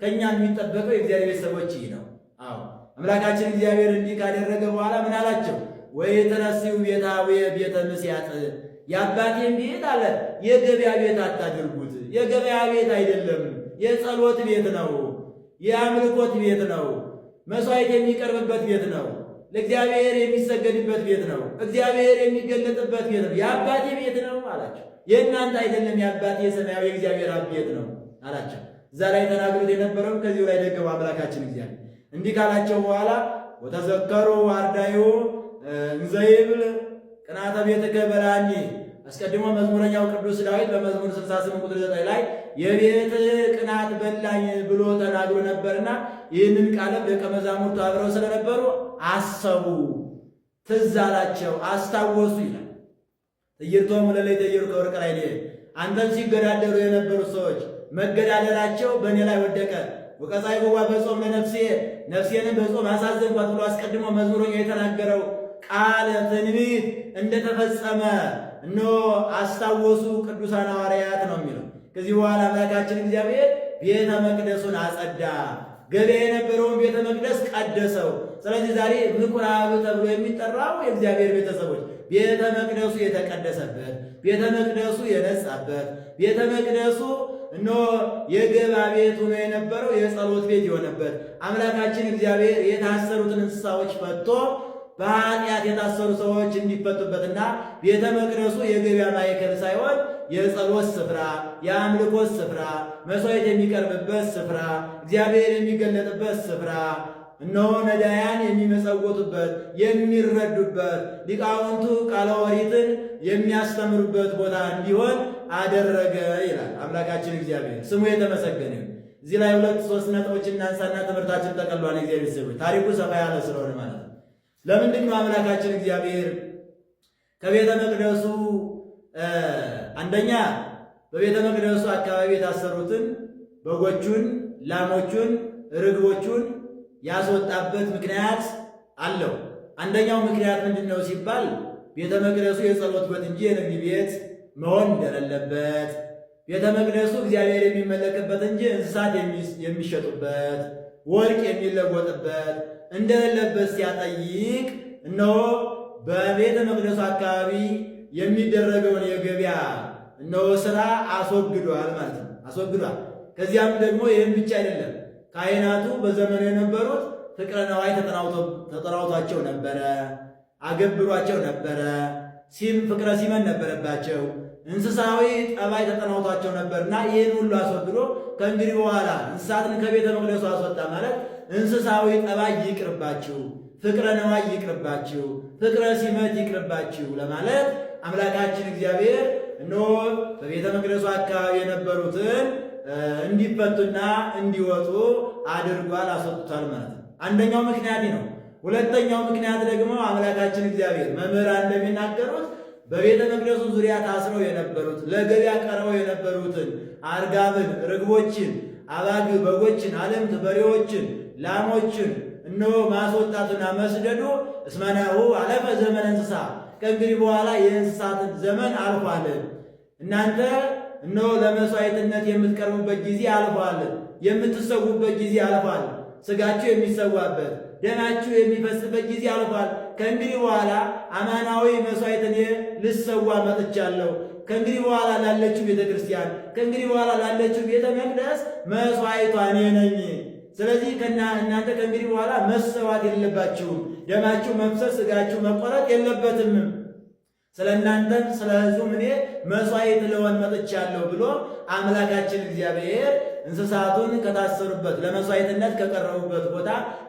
ከእኛ የሚጠበቀው የእግዚአብሔር ሰዎች ይህ ነው። አዎ አምላካችን እግዚአብሔር እንዲህ ካደረገ በኋላ ምን አላቸው? ወይትረስዩ ቤታዌ ቤተ ምስያጥ፣ የአባቴን ቤት አለ የገበያ ቤት አታድርጉት። የገበያ ቤት አይደለም፣ የጸሎት ቤት ነው፣ የአምልኮት ቤት ነው፣ መስዋዕት የሚቀርብበት ቤት ነው፣ ለእግዚአብሔር የሚሰገድበት ቤት ነው፣ እግዚአብሔር የሚገለጥበት ቤት ነው፣ የአባቴ ቤት ነው አላቸው። የእናንተ አይደለም፣ የአባቴ የሰማያዊ የእግዚአብሔር አብ ቤት ነው አላቸው። እዛ ላይ ተናግሮት የነበረውም ከዚሁ ላይ ደገመው አምላካችን እግዚአብሔር። እንዲህ ካላቸው በኋላ ወተዘከሩ አርዳዩ እንዘይብል ቅናተ ቤትከ በላኒ፣ አስቀድሞ መዝሙረኛው ቅዱስ ዳዊት በመዝሙር 68 ቁጥር 9 ላይ የቤት ቅናት በላኝ ብሎ ተናግሮ ነበርና ይህንን ቃለም ደቀ መዛሙርቱ አብረው ስለነበሩ አሰቡ፣ ትዝ አላቸው፣ አስታወሱ ይላል። ትዕይርቶሙ ለሌሊተ ኢዮር ከወርቅ ላይ አንተን ሲገዳደሩ የነበሩ ሰዎች መገዳደራቸው በእኔ ላይ ወደቀ። ወቀጻዕክዋ በጾም ለነፍሴ፣ ነፍሴንም በጾም አሳዘንኳት ብሎ አስቀድሞ መዝሙረኛው የተናገረው ቃለ ትንቢት እንደተፈጸመ እነሆ አስታወሱ ቅዱሳን ሐዋርያት ነው የሚለው። ከዚህ በኋላ አምላካችን እግዚአብሔር ቤተ መቅደሱን አጸዳ፣ ገበያ የነበረውን ቤተ መቅደስ ቀደሰው። ስለዚህ ዛሬ ምኵራብ ተብሎ የሚጠራው የእግዚአብሔር ቤተሰቦች ቤተ መቅደሱ የተቀደሰበት፣ ቤተ መቅደሱ የነጻበት፣ ቤተ መቅደሱ እነሆ የገበያ ቤት ሆኖ የነበረው የጸሎት ቤት የሆነበት አምላካችን እግዚአብሔር የታሰሩትን እንስሳዎች ፈቶ በኃጢአት የታሰሩ ሰዎች እንዲፈቱበትና ቤተ መቅደሱ የገበያ ማዕከል ሳይሆን የጸሎት ስፍራ፣ የአምልኮት ስፍራ፣ መስዋዕት የሚቀርብበት ስፍራ፣ እግዚአብሔር የሚገለጥበት ስፍራ፣ እነሆ ነዳያን የሚመጸወቱበት የሚረዱበት፣ ሊቃውንቱ ቃለ ኦሪትን የሚያስተምሩበት ቦታ እንዲሆን አደረገ ይላል አምላካችን እግዚአብሔር። ስሙ የተመሰገነ። እዚህ ላይ 2-3 ነጥቦች እናንሳና ትምህርታችን ጠቅልሏል። እግዚአብሔር ሰው ታሪኩ ሰፋ ያለ ስለሆነ ማለት ነው። ለምንድን ነው አምላካችን እግዚአብሔር ከቤተ መቅደሱ አንደኛ በቤተ መቅደሱ አካባቢ የታሰሩትን በጎቹን፣ ላሞቹን፣ ርግቦቹን ያስወጣበት ምክንያት አለው። አንደኛው ምክንያት ምንድን ነው ሲባል ቤተ መቅደሱ የጸሎት ቤት እንጂ የንግድ ቤት መሆን እንደሌለበት፣ ቤተ መቅደሱ እግዚአብሔር የሚመለክበት እንጂ እንስሳት የሚሸጡበት፣ ወርቅ የሚለወጥበት እንደሌለበት ሲያጠይቅ እነሆ በቤተ መቅደሱ አካባቢ የሚደረገውን የገበያ እነሆ ስራ አስወግዷል ማለት ነው። አስወግዷል። ከዚያም ደግሞ ይህም ብቻ አይደለም። ካህናቱ በዘመኑ የነበሩት ፍቅረ ነዋይ ተጠናውቷቸው ነበረ፣ አገብሯቸው ነበረ። ፍቅረ ሲመን ነበረባቸው። እንስሳዊ ጠባይ ተጠናውቷቸው ነበርና ይህን ሁሉ አስወግዶ ከእንግዲህ በኋላ እንስሳትን ከቤተ መቅደሱ አስወጣ ማለት እንስሳዊ ጠባይ ይቅርባችሁ፣ ፍቅረ ነዋይ ይቅርባችሁ፣ ፍቅረ ሲመት ይቅርባችሁ ለማለት አምላካችን እግዚአብሔር እነሆ በቤተ መቅደሱ አካባቢ የነበሩትን እንዲፈቱና እንዲወጡ አድርጓል፣ አስወጥቷል ማለት ነው። አንደኛው ምክንያት ነው። ሁለተኛው ምክንያት ደግሞ አምላካችን እግዚአብሔር መምህራን እንደሚናገሩት በቤተ መቅደሱ ዙሪያ ታስረው የነበሩት ለገበያ ቀርበው የነበሩትን አርጋብን፣ ርግቦችን፣ አባግ በጎችን፣ አለምት በሬዎችን፣ ላሞችን እነሆ ማስወጣቱና መስደዱ እስመናሁ አለፈ ዘመነ እንስሳ፣ ከእንግዲህ በኋላ የእንስሳትን ዘመን አልፏል። እናንተ እነሆ ለመሥዋዕትነት የምትቀርቡበት ጊዜ አልፏል። የምትሰዉበት ጊዜ አልፏል። ሥጋችሁ የሚሰዋበት ደማችሁ የሚፈስበት ጊዜ አልፏል። ከእንግዲህ በኋላ አማናዊ መሥዋዕትን ልሰዋ መጥቻለሁ። ከእንግዲህ በኋላ ላለችው ቤተ ክርስቲያን፣ ከእንግዲህ በኋላ ላለችው ቤተ መቅደስ መሥዋዕቷ እኔ ነኝ። ስለዚህ እናንተ ከእንግዲህ በኋላ መሰዋት የለባችሁም። ደማችሁ መፍሰስ፣ ሥጋችሁ መቆረጥ የለበትም። ስለ እናንተም ስለ ሕዝቡም እኔ መሥዋዕት ልሆን መጥቻለሁ ብሎ አምላካችን እግዚአብሔር እንስሳቱን ከታሰሩበት ለመሥዋዕትነት ከቀረቡበት ቦታ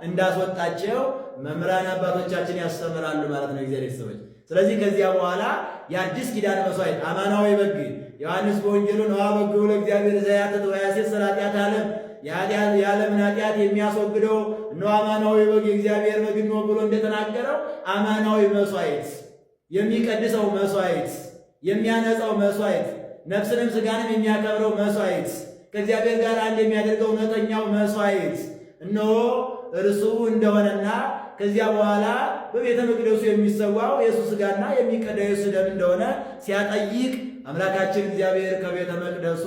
እንዳስወጣቸው መምህራን አባቶቻችን ያስተምራሉ ማለት ነው እግዚአብሔር ሰዎች። ስለዚህ ከዚያ በኋላ የአዲስ ኪዳን መሥዋዕት አማናዊ በግ ዮሐንስ በወንጌሉ ነዋ በግሁ ለእግዚአብሔር ዘያትት ወያሴስር ኃጢአተ ዓለም የዓለምን ኃጢአት የሚያስወግደው እነሆ አማናዊ በግ የእግዚአብሔር በግ ነው ብሎ እንደተናገረው አማናዊ መሥዋዕት፣ የሚቀድሰው መሥዋዕት፣ የሚያነጻው መሥዋዕት፣ ነፍስንም ሥጋንም የሚያከብረው መሥዋዕት፣ ከእግዚአብሔር ጋር አንድ የሚያደርገው እውነተኛው መሥዋዕት እነሆ እርሱ እንደሆነና ከዚያ በኋላ በቤተ መቅደሱ የሚሰዋው የእሱ ሥጋና የሚቀዳው የእሱ ደም እንደሆነ ሲያጠይቅ አምላካችን እግዚአብሔር ከቤተ መቅደሱ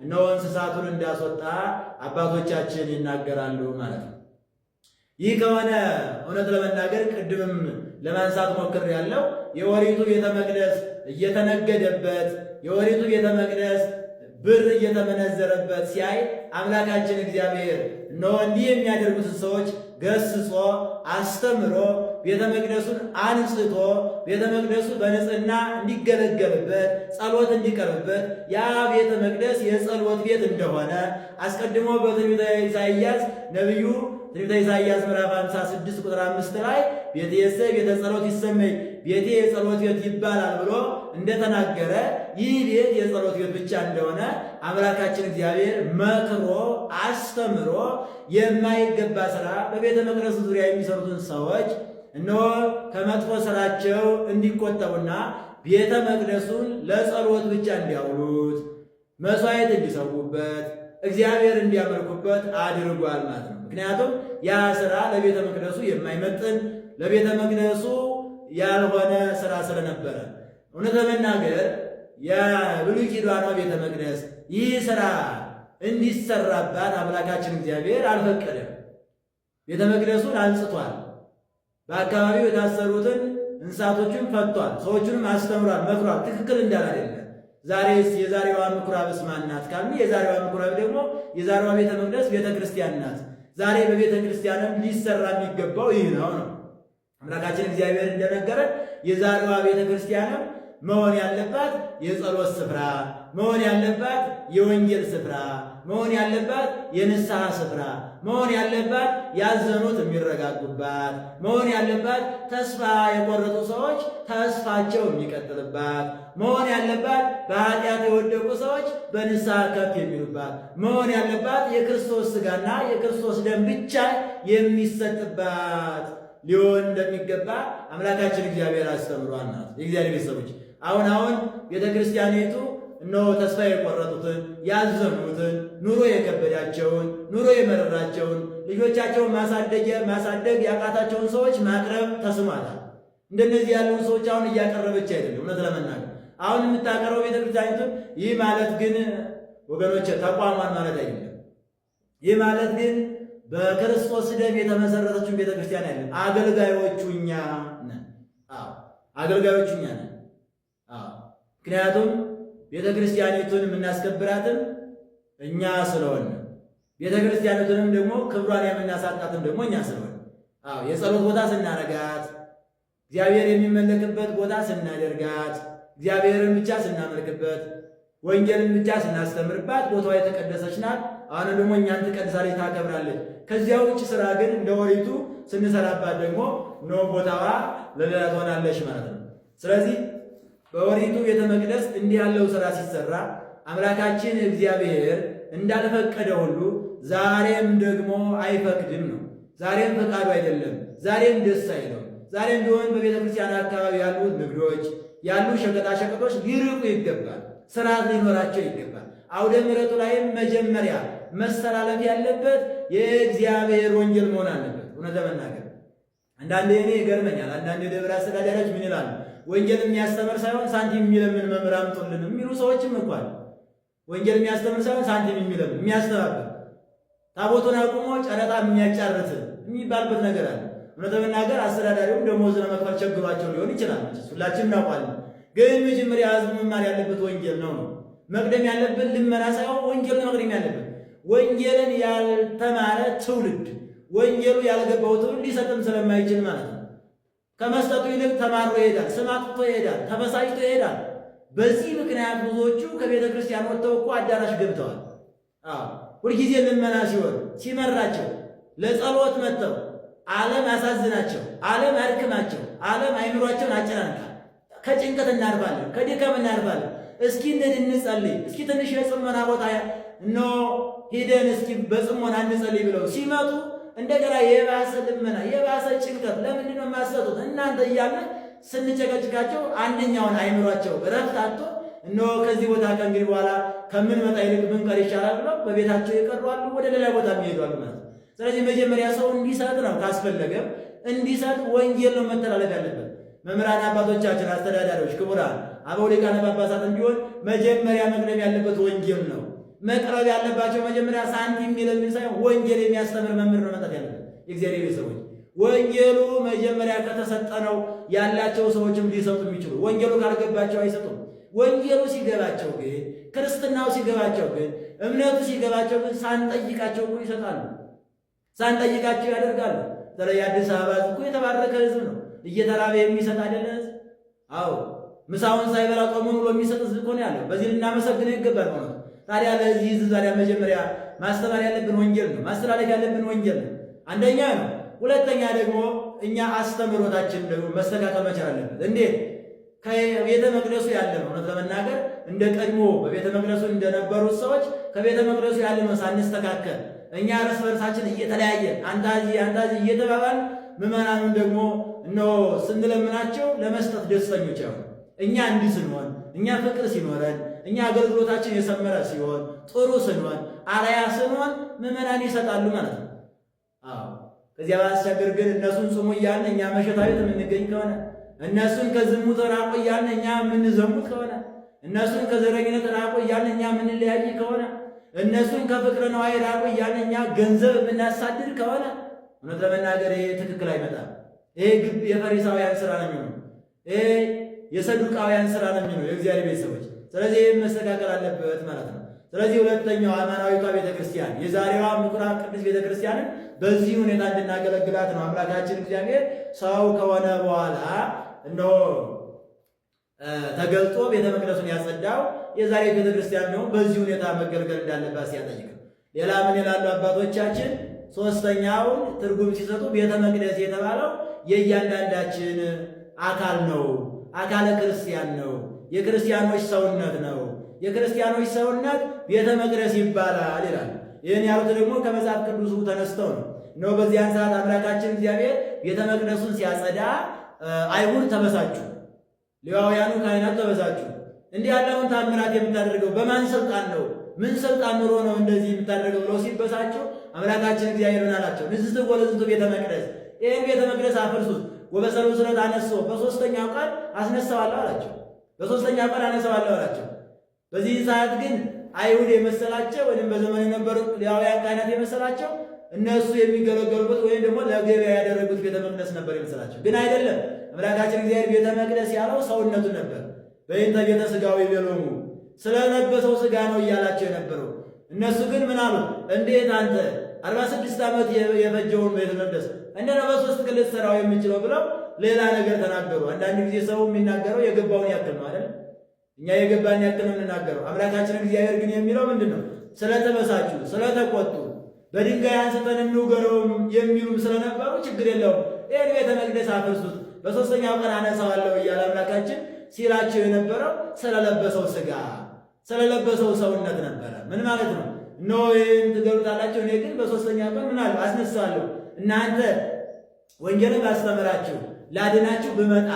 እነሆ እንስሳቱን እንዳስወጣ አባቶቻችን ይናገራሉ ማለት ነው። ይህ ከሆነ እውነት ለመናገር ቅድምም ለማንሳት ሞክሬያለሁ። የኦሪቱ ቤተ መቅደስ እየተነገደበት የኦሪቱ ቤተ መቅደስ ብር እየተመነዘረበት ሲያይ አምላካችን እግዚአብሔር እነሆ እንዲህ የሚያደርጉትን ሰዎች ገስጾ አስተምሮ ቤተ መቅደሱን አንጽቶ ቤተ መቅደሱ በንጽሕና እንዲገለገልበት ጸሎት እንዲቀርብበት ያ ቤተ መቅደስ የጸሎት ቤት እንደሆነ አስቀድሞ በትንቢተ ኢሳይያስ ነቢዩ ትንቢተ ኢሳይያስ ምዕራፍ 56 ቁጥር 5 ላይ ቤቴሰ ቤተ ጸሎት ይሰመይ ቤቴ የጸሎት ቤት ይባላል ብሎ እንደተናገረ ይህ ቤት የጸሎት ቤት ብቻ እንደሆነ አምላካችን እግዚአብሔር መክሮ አስተምሮ የማይገባ ሥራ በቤተ መቅደሱ ዙሪያ የሚሰሩትን ሰዎች እነሆ ከመጥፎ ሥራቸው እንዲቆጠቡና ቤተ መቅደሱን ለጸሎት ብቻ እንዲያውሉት መሥዋዕት እንዲሰዉበት እግዚአብሔር እንዲያመልኩበት አድርጓል ማለት ነው። ምክንያቱም ያ ሥራ ለቤተ መቅደሱ የማይመጥን ለቤተ መቅደሱ ያልሆነ ሥራ ስለነበረ እውነት ለመናገር የብሉይ ኪዳኗ ቤተ መቅደስ ይህ ሥራ እንዲሰራባት አምላካችን እግዚአብሔር አልፈቀደም። ቤተ መቅደሱን አንጽቷል። በአካባቢው የታሰሩትን እንስሳቶችን ፈቷል። ሰዎቹንም አስተምሯል፣ መክሯል። ትክክል እንዳላደለ ዛሬስ የዛሬዋ ምኩራብስ ማን ናት ካልን የዛሬዋ ምኩራብ ደግሞ የዛሬዋ ቤተ መቅደስ ቤተ ክርስቲያን ናት። ዛሬ በቤተ ክርስቲያንም ሊሰራ የሚገባው ይህ ነው። አምላካችን እግዚአብሔር እንደነገረን የዛሬዋ ቤተ ክርስቲያንም መሆን ያለባት የጸሎት ስፍራ፣ መሆን ያለባት የወንጌል ስፍራ፣ መሆን ያለባት የንስሐ ስፍራ፣ መሆን ያለባት ያዘኑት የሚረጋጉባት፣ መሆን ያለባት ተስፋ የቆረጡ ሰዎች ተስፋቸው የሚቀጥልባት፣ መሆን ያለባት በኃጢአት የወደቁ ሰዎች በንስሐ ከፍ የሚሉባት፣ መሆን ያለባት የክርስቶስ ሥጋና የክርስቶስ ደም ብቻ የሚሰጥባት ሊሆን እንደሚገባ አምላካችን እግዚአብሔር አስተምሯል። የእግዚአብሔር ቤተሰቦች አሁን ቤተ ክርስቲያኒቱ እነሆ ተስፋ የቆረጡትን ያዘኑትን ኑሮ የከበዳቸውን ኑሮ የመረራቸውን ልጆቻቸውን ማሳደግ ያቃታቸውን ሰዎች ማቅረብ ተስኗታል። እንደነዚህ ያሉ ሰዎች አሁን እያቀረበች አይደለም። እውነት ለመናገር አሁን የምታቀርበው ቤተክርስቲያኒቱን ይህ ማለት ግን ወገኖች ተቋሟን ማለት አይደለም። ይህ ማለት ግን በክርስቶስ ደም የተመሰረተችውን ቤተክርስቲያን አይደለም። አገልጋዮቹ እኛ ነን። አገልጋዮቹ እኛ ነን። ምክንያቱም ቤተክርስቲያኒቱን የምናስከብራትም እኛ ስለሆነ ቤተክርስቲያኒቱንም ደግሞ ክብሯን የምናሳጣትም ደግሞ እኛ ስለሆነ የጸሎት ቦታ ስናረጋት እግዚአብሔር የሚመለክበት ቦታ ስናደርጋት እግዚአብሔርን ብቻ ስናመልክበት ወንጌልን ብቻ ስናስተምርባት ቦታዋ የተቀደሰች ናት። አሁን ደግሞ እኛን ትቀድሳለች፣ ታከብራለች። ከዚያ ውጭ ስራ ግን እንደ ኦሪቱ ስንሰራባት ደግሞ ቦታዋ ለሌላ ትሆናለች ማለት ነው። ስለዚህ በኦሪቱ ቤተ መቅደስ እንዲህ ያለው ስራ ሲሰራ አምላካችን እግዚአብሔር እንዳልፈቀደ ሁሉ ዛሬም ደግሞ አይፈቅድም ነው። ዛሬም ፈቃዱ አይደለም። ዛሬም ደስ አይለው። ዛሬም ቢሆን በቤተ ክርስቲያን አካባቢ ያሉ ንግዶች ያሉ ሸቀጣሸቀጦች ሊርቁ ይገባል። ስርዓት ሊኖራቸው ይገባል። አውደ ምሕረቱ ላይም መጀመሪያ መስተላለፍ ያለበት የእግዚአብሔር ወንጌል መሆን አለበት። እውነት ለመናገር አንዳንዴ እኔ ይገርመኛል። አንዳንድ የደብረ አስተዳዳሪዎች ምን ይላሉ? ወንጌል የሚያስተምር ሳይሆን ሳንቲም የሚለምን መምህር አምጡልን የሚሉ ሰዎችም እንኳን ወንጌል የሚያስተምር ሳይሆን ሳንቲም የሚለምን የሚያስተባብር ታቦቱን አቁሞ ጨረታ የሚያጫርት የሚባልበት ነገር አለ። እውነት ለመናገር አስተዳዳሪውም ደሞዝ ለመክፈል ቸግሯቸው ሊሆን ይችላል። ሁላችንም እናውቃለን። ግን መጀመሪያ ህዝቡ መማር ያለበት ወንጌል ነው። መቅደም ያለብን ልመና ሳይሆን ወንጌል ነው መቅደም ያለብን። ወንጌልን ያልተማረ ትውልድ ወንጌሉ ያልገባው ትውልድ ሊሰጥም ስለማይችል ማለት ነው። ከመስጠቱ ይልቅ ተማሮ ይሄዳል፣ ስም አጥፍቶ ይሄዳል፣ ተበሳጭቶ ይሄዳል። በዚህ ምክንያት ብዙዎቹ ከቤተ ክርስቲያን ወጥተው እኮ አዳራሽ ገብተዋል። ሁልጊዜ ልመና ሲሆን ሲመራቸው ለጸሎት መጥተው ዓለም ያሳዝናቸው፣ ዓለም ያድክማቸው፣ ዓለም አይምሯቸውን አጨናንቃል። ከጭንቀት እናርፋለን፣ ከድካም እናርፋለን። እስኪ እንጸልይ፣ እስኪ ትንሽ የጽሞና ቦታ ሂደን እስኪ በጽሞና እንጸልይ ብለው ሲመጡ እንደገና የባሰ ልመና፣ የባሰ ጭንቀት። ለምንድን ነው የማትሰጡት እናንተ እያልን ስንጨቀጭቃቸው አንደኛውን አይምሯቸው እረፍት አጥቶ ከዚህ ቦታ ከእንግዲህ በኋላ ከምንመጣ ይልቅ ብንቀር ይሻላል ብለው በቤታቸው ይቀሯሉ፣ ወደ ሌላ ቦታ የሚሄዷሉ ማለት ነው። ስለዚህ መጀመሪያ ሰው እንዲሰጥ ነው፣ ካስፈለገም እንዲሰጥ ወንጌል ነው መተላለፍ ያለበት። መምህራን አባቶቻችን፣ አስተዳዳሪዎች፣ ክቡራን አበው ሊቃነ ጳጳሳት ቢሆን መጀመሪያ መቅረብ ያለበት ወንጌል ነው። መቅረብ ያለባቸው መጀመሪያ ሳንቲም የሚለምን ሳይሆን ወንጌል የሚያስተምር መምህር ነው መጣት ያለበት። የእግዚአብሔር ሰዎች ወንጌሉ መጀመሪያ ከተሰጠ ነው ያላቸው ሰዎችም ሊሰጡ የሚችሉ። ወንጌሉ ካልገባቸው አይሰጡም። ወንጌሉ ሲገባቸው ግን፣ ክርስትናው ሲገባቸው ግን፣ እምነቱ ሲገባቸው ግን ሳንጠይቃቸው እኮ ይሰጣሉ። ሳንጠይቃቸው ያደርጋሉ። ስለዚህ አዲስ አበባ እኮ የተባረከ ህዝብ ነው። እየተራበ የሚሰጥ አይደለ ህዝብ? አዎ፣ ምሳውን ሳይበላ ጾሙን ብሎ የሚሰጥ ህዝብ እኮ ነው ያለው። በዚህ ልናመሰግነው ይገባል ማለት ነው። ታዲያ ለዚህ ህዝብ ዛሬ መጀመሪያ ማስተማር ያለብን ወንጌል ነው። ማስተላለፍ ያለብን ወንጌል ነው። አንደኛ ነው። ሁለተኛ ደግሞ እኛ አስተምህሮታችን ደግሞ መስተካከል መቻል አለበት። እንዴት? ከቤተ መቅደሱ ያለ ነው። እውነት ለመናገር እንደ ቀድሞ በቤተ መቅደሱ እንደነበሩት ሰዎች ከቤተ መቅደሱ ያለ ነው ሳንስተካከል እኛ እርስ በርሳችን እየተለያየን አንታዚ እየተባባል ምዕመናኑን ደግሞ ስንለምናቸው ለመስጠት ደስተኞች ያው እኛ እንዲህ ስንሆን፣ እኛ ፍቅር ሲኖረን፣ እኛ አገልግሎታችን የሰመረ ሲሆን፣ ጥሩ ስንሆን፣ አርአያ ስንሆን ምዕመናን ይሰጣሉ ማለት ነው። ከዚያ ባሻገር ግን እነሱን ጽሙ እያልን እኛ መሸታ ቤት የምንገኝ ከሆነ፣ እነሱን ከዝሙት ራቁ እያልን እኛ የምንዘሙት ከሆነ፣ እነሱን ከዘረኝነት ራቁ እያልን እኛ የምንለያይ ከሆነ፣ እነሱን ከፍቅረ ነዋይ ራቁ እያልን እኛ ገንዘብ የምናሳድድ ከሆነ እውነት ለመናገር ይሄ ትክክል አይመጣም። ይሄ የፈሪሳውያን ስራ ነው የሚሆነው። ይሄ የሰዱቃውያን ስራ ነው የሚሆነው፣ የእግዚአብሔር ቤተሰቦች። ስለዚህ ይህም መስተካከል አለበት ማለት ነው። ስለዚህ ሁለተኛው ሃይማኖታዊቷ ቤተክርስቲያን የዛሬዋ ምኩራብ ቅድስት ቤተክርስቲያንን በዚህ ሁኔታ እንድናገለግላት ነው አምላካችን እግዚአብሔር ሰው ከሆነ በኋላ ተገልጦ ቤተ መቅደሱን ያጸዳው። የዛሬ ቤተክርስቲያን ነው በዚህ ሁኔታ መገልገል እንዳለባት ሲያጠይቅ፣ ሌላ ምን ይላሉ አባቶቻችን? ሶስተኛውን ትርጉም ሲሰጡ ቤተ መቅደስ የተባለው የእያንዳንዳችን አካል ነው፣ አካለ ክርስቲያን ነው፣ የክርስቲያኖች ሰውነት ነው። የክርስቲያኖች ሰውነት ቤተ መቅደስ ይባላል ይላል። ይህን ያሉት ደግሞ ከመጽሐፍ ቅዱሱ ተነስተው ነው። በዚያን ሰዓት አምላካችን እግዚአብሔር ቤተ መቅደሱን ሲያጸዳ አይሁድ ተበሳጩ፣ ሌዋውያኑ ካህናት ተበሳጩ። እንዲህ ያለውን ታምራት የምታደርገው በማን ስልጣን ነው? ምን ስልጣን ኑሮ ነው እንደዚህ የምታደርገው ብለው ሲበሳጩ አምላካችን እግዚአብሔር ምን አላቸው? ንዝትወ ለዝንቱ ቤተ መቅደስ፣ ይህን ቤተ መቅደስ አፍርሱት፣ ወበሰሉስ ዕለት አነሳው፣ በሦስተኛው ቀን አስነሳዋለሁ አላቸው። በሦስተኛው ቀን አነሳዋለሁ አላቸው። በዚህ ሰዓት ግን አይሁድ የመሰላቸው ወይም በዘመኑ የነበሩ ሌዋውያን ካህናት የመሰላቸው እነሱ የሚገለገሉበት ወይም ደግሞ ለገበያ ያደረጉት ቤተ መቅደስ ነበር የመሰላቸው። ግን አይደለም። አምላካችን እግዚአብሔር ቤተ መቅደስ ያለው ሰውነቱን ነበር። በእንተ ቤተ ሥጋው ይቤሎሙ፣ ስለለበሰው ሥጋ ነው እያላቸው የነበረው። እነሱ ግን ምን አሉ? እንዴት አንተ 46 ዓመት የፈጀውን ቤተ መቅደስ እንደው በ3 ቀን ልትሰራው የምችለው ብለው ሌላ ነገር ተናገሩ። አንዳንድ ጊዜ ሰው የሚናገረው የገባውን ያክል ነው አይደል? እኛ የገባን ያክል ነው የምንናገረው። አምላካችን እግዚአብሔር ግን የሚለው ምንድነው? ስለተበሳጩ፣ ስለተቆጡ በድንጋይ አንስተን እንውገረው የሚሉም ስለነበሩ ችግር የለውም ይህን ቤተ መቅደስ አፍርሱት በሦስተኛው ቀን አነሳዋለሁ እያለ አምላካችን ሲላቸው የነበረው ስለለበሰው ሥጋ ስለለበሰው ሰውነት ነበረ። ምን ማለት ነው? እነሆ ይህን ትገሉታላችሁ፣ እኔ ግን በሦስተኛው ቀን ምን አለ አስነሳለሁ። እናንተ ወንጌልን ባስተምራችሁ ላድናችሁ ብመጣ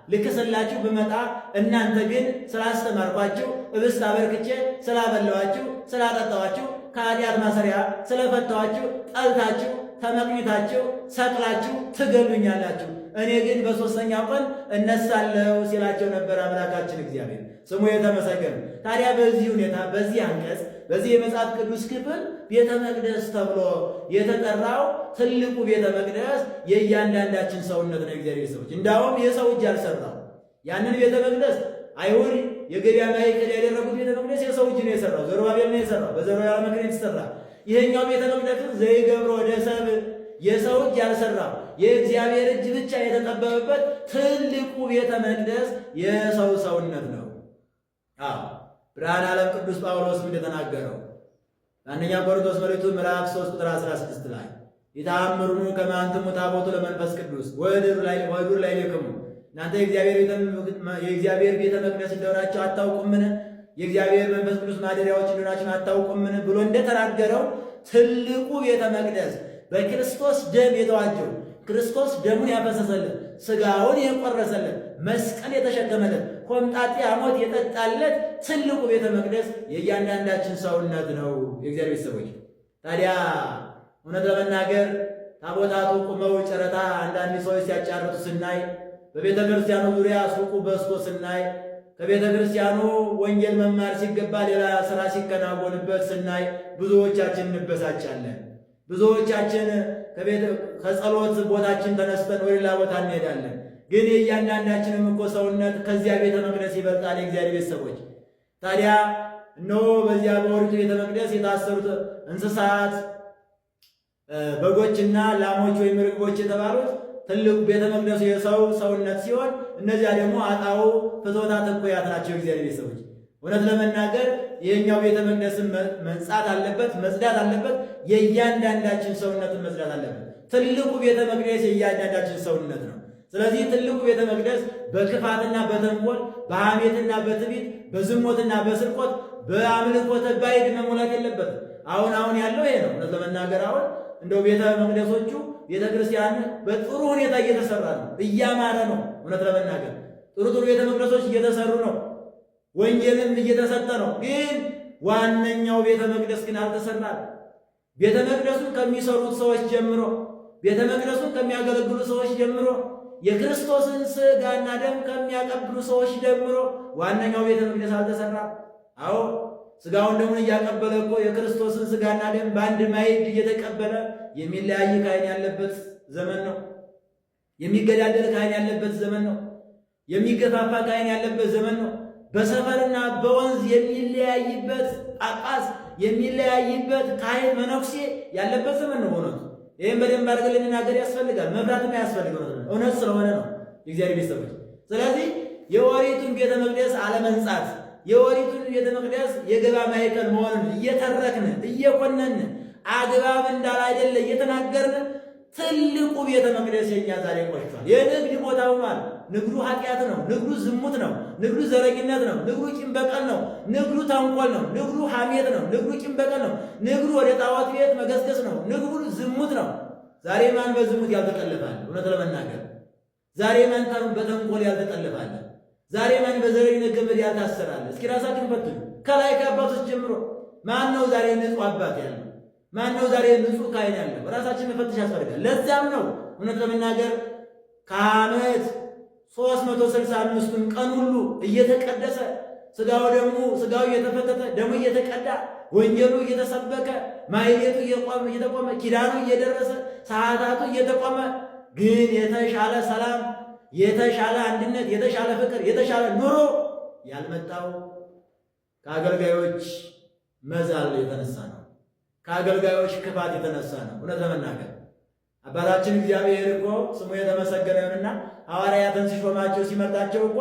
ልክስላችሁ ብመጣ እናንተ ግን ስላስተማርኳችሁ ኅብስት አበርክቼ ስላበላኋችሁ ስላጠጣኋችሁ ከኃጢአት ማሰሪያ ስለፈታኋችሁ ጠልታችሁ ተመቅኝታችሁ ሰቅላችሁ ትገሉኛላችሁ። እኔ ግን በሦስተኛው ቀን እነሳለሁ ሲላቸው ነበር አምላካችን እግዚአብሔር ስሙ የተመሰገነ። ታዲያ በዚህ ሁኔታ በዚህ አንቀጽ በዚህ የመጽሐፍ ቅዱስ ክፍል ቤተ መቅደስ ተብሎ የተጠራው ትልቁ ቤተ መቅደስ የእያንዳንዳችን ሰውነት ነው። እግዚአብሔር ሰዎች እንዳውም የሰው እጅ አልሰራው። ያንን ቤተ መቅደስ አይሁድ የገበያ ማዕከል ያደረጉት ቤተ መቅደስ የሰው እጅ ነው የሰራው። ዘሩባቤል ነው የሰራው። በዘሩባቤል ምክንያት የተሰራ ይሄኛው ቤተ መቅደስ ዘይገብሮ ደሰብ የሰው እጅ ያልሰራው የእግዚአብሔር እጅ ብቻ የተጠበበበት ትልቁ ቤተ መቅደስ የሰው ሰውነት ነው። ብርሃነ ዓለም ቅዱስ ጳውሎስ እንደተናገረው አንደኛ ቆሮንቶስ መልእክቱ ምዕራፍ 3 ቁጥር 16 ላይ ይታምሩኑ ከመ አንትሙ ታቦቱ ለመንፈስ ቅዱስ ወኅዱር ላይ ለክሙ፣ እናንተ የእግዚአብሔር ቤተ መቅደስ እንደሆናችሁ አታውቁምን? የእግዚአብሔር መንፈስ ቅዱስ ማደሪያዎች እንደሆናችሁ አታውቁምን? ብሎ እንደተናገረው ትልቁ ቤተ መቅደስ በክርስቶስ ደም የተዋጀው ክርስቶስ ደሙን ያፈሰሰልን ሥጋውን የቆረሰልን መስቀል የተሸከመልን ኮምጣጤ ሐሞት የጠጣለት ትልቁ ቤተ መቅደስ የእያንዳንዳችን ሰውነት ነው። የእግዚአብሔር ቤተሰቦች ታዲያ እውነት ለመናገር ታቦታቱ ቁመው ጨረታ አንዳንድ ሰዎች ሲያጫርቱ ስናይ፣ በቤተ ክርስቲያኑ ዙሪያ ሱቁ በዝቶ ስናይ፣ ከቤተ ክርስቲያኑ ወንጌል መማር ሲገባ ሌላ ሥራ ሲከናወንበት ስናይ ብዙዎቻችን እንበሳጫለን። ብዙዎቻችን ከጸሎት ቦታችን ተነስተን ወደ ሌላ ቦታ እንሄዳለን። ግን የእያንዳንዳችንም እኮ ሰውነት ከዚያ ቤተ መቅደስ ይበልጣል። የእግዚአብሔር ቤተሰቦች ታዲያ እነሆ በዚያ በኦሪቱ ቤተ መቅደስ የታሰሩት እንስሳት በጎችና ላሞች ወይም ርግቦች የተባሉት ትልቁ ቤተ መቅደሱ የሰው ሰውነት ሲሆን፣ እነዚያ ደግሞ አጣው ፍትወታት እኩያት ናቸው። የእግዚአብሔር ቤተሰቦች እውነት ለመናገር ይሄኛው ቤተ መቅደስን መንጻት አለበት፣ መጽዳት አለበት። የእያንዳንዳችን ሰውነትን መጽዳት አለበት። ትልቁ ቤተ መቅደስ የእያንዳንዳችን ሰውነት ነው። ስለዚህ ትልቁ ቤተ መቅደስ በክፋትና በተንኮል በሐሜትና በትዕቢት በዝሞትና በስርቆት በአምልኮተ ባዕድ መሞላት የለበትም። አሁን ያለው ይሄ ነው። እውነት ለመናገር አሁን እንደው ቤተ መቅደሶቹ ቤተ ክርስቲያን በጥሩ ሁኔታ እየተሰራ ነው፣ እያማረ ነው። እውነት ለመናገር ጥሩ ቤተ መቅደሶች እየተሰሩ ነው። ወንጌልም እየተሰጠ ነው። ግን ዋነኛው ቤተ መቅደስ ግን አልተሰራም። ቤተ መቅደሱን ከሚሰሩት ሰዎች ጀምሮ ቤተ መቅደሱን ከሚያገለግሉ ሰዎች ጀምሮ የክርስቶስን ሥጋና ደም ከሚያቀብሉ ሰዎች ጀምሮ ዋነኛው ቤተ መቅደስ አልተሰራም። አዎ ሥጋውን ደሙን እያቀበለ እኮ የክርስቶስን ሥጋና ደም በአንድ ማዕድ እየተቀበለ የሚለያይ ካህን ያለበት ዘመን ነው። የሚገዳደል ካህን ያለበት ዘመን ነው። የሚገፋፋ ካህን ያለበት ዘመን ነው። በሰፈርና በወንዝ የሚለያይበት ጳጳስ የሚለያይበት ካህን መነኩሴ ያለበት ዘመን ነው። ሆኖ ይህም በደንብ አድርገን ልንናገር ያስፈልጋል። መፍራትም ያስፈልገው እውነት ስለሆነ ነው የእግዚአብሔር ቤተሰቦች። ስለዚህ የኦሪቱን ቤተ መቅደስ አለመንጻት፣ የኦሪቱን ቤተ መቅደስ የገበያ ማዕከል መሆኑን እየተረክን እየኮነን አግባብ እንዳላይደለ እየተናገርን ትልቁ ቤተ መቅደስ የኛ ዛሬ ቆይቷል። የንግድ ቦታ ሆኗል። ንግዱ ኃጢአት ነው። ንግዱ ዝሙት ነው። ንግዱ ዘረኝነት ነው። ንግዱ ቂም በቀል ነው። ንግዱ ተንኮል ነው። ንግዱ ሐሜት ነው። ንግዱ ቂም በቀል ነው። ንግዱ ወደ ጣዖት ቤት መገስገስ ነው። ንግዱ ዝሙት ነው። ዛሬ ማን በዝሙት ያልተጠለፋል? እውነት ለመናገር ዛሬ ማን በተንኮል ያልተጠለፋል? ዛሬ ማን በዘረኝነት ገመድ ያልታሰራል? እስኪ ራሳችን ፈትኑ። ከላይ ከአባቶች ጀምሮ ማን ነው ዛሬ ንጹሕ አባት ያለው? ማን ነው ዛሬ ንጹሕ ካህን ያለው? ራሳችን መፈተሽ ያስፈልጋል። ለዛም ነው እውነት ለመናገር ከዓመት 365ቱን ቀን ሁሉ እየተቀደሰ ስጋው እየተፈተተ ደሙ እየተቀዳ ወንጌሉ እየተሰበከ ማኅሌቱ እየተቆመ ኪዳኑ እየደረሰ ሰዓታቱ እየተቆመ ግን የተሻለ ሰላም፣ የተሻለ አንድነት፣ የተሻለ ፍቅር፣ የተሻለ ኑሮ ያልመጣው ከአገልጋዮች መዛል የተነሳ ነው። ከአገልጋዮች ክፋት የተነሳ ነው። እውነት ለመናገር አባታችን እግዚአብሔር እኮ ስሙ የተመሰገነ ይሁንና ሐዋርያትን ሲሾማቸው ሲመርጣቸው እኮ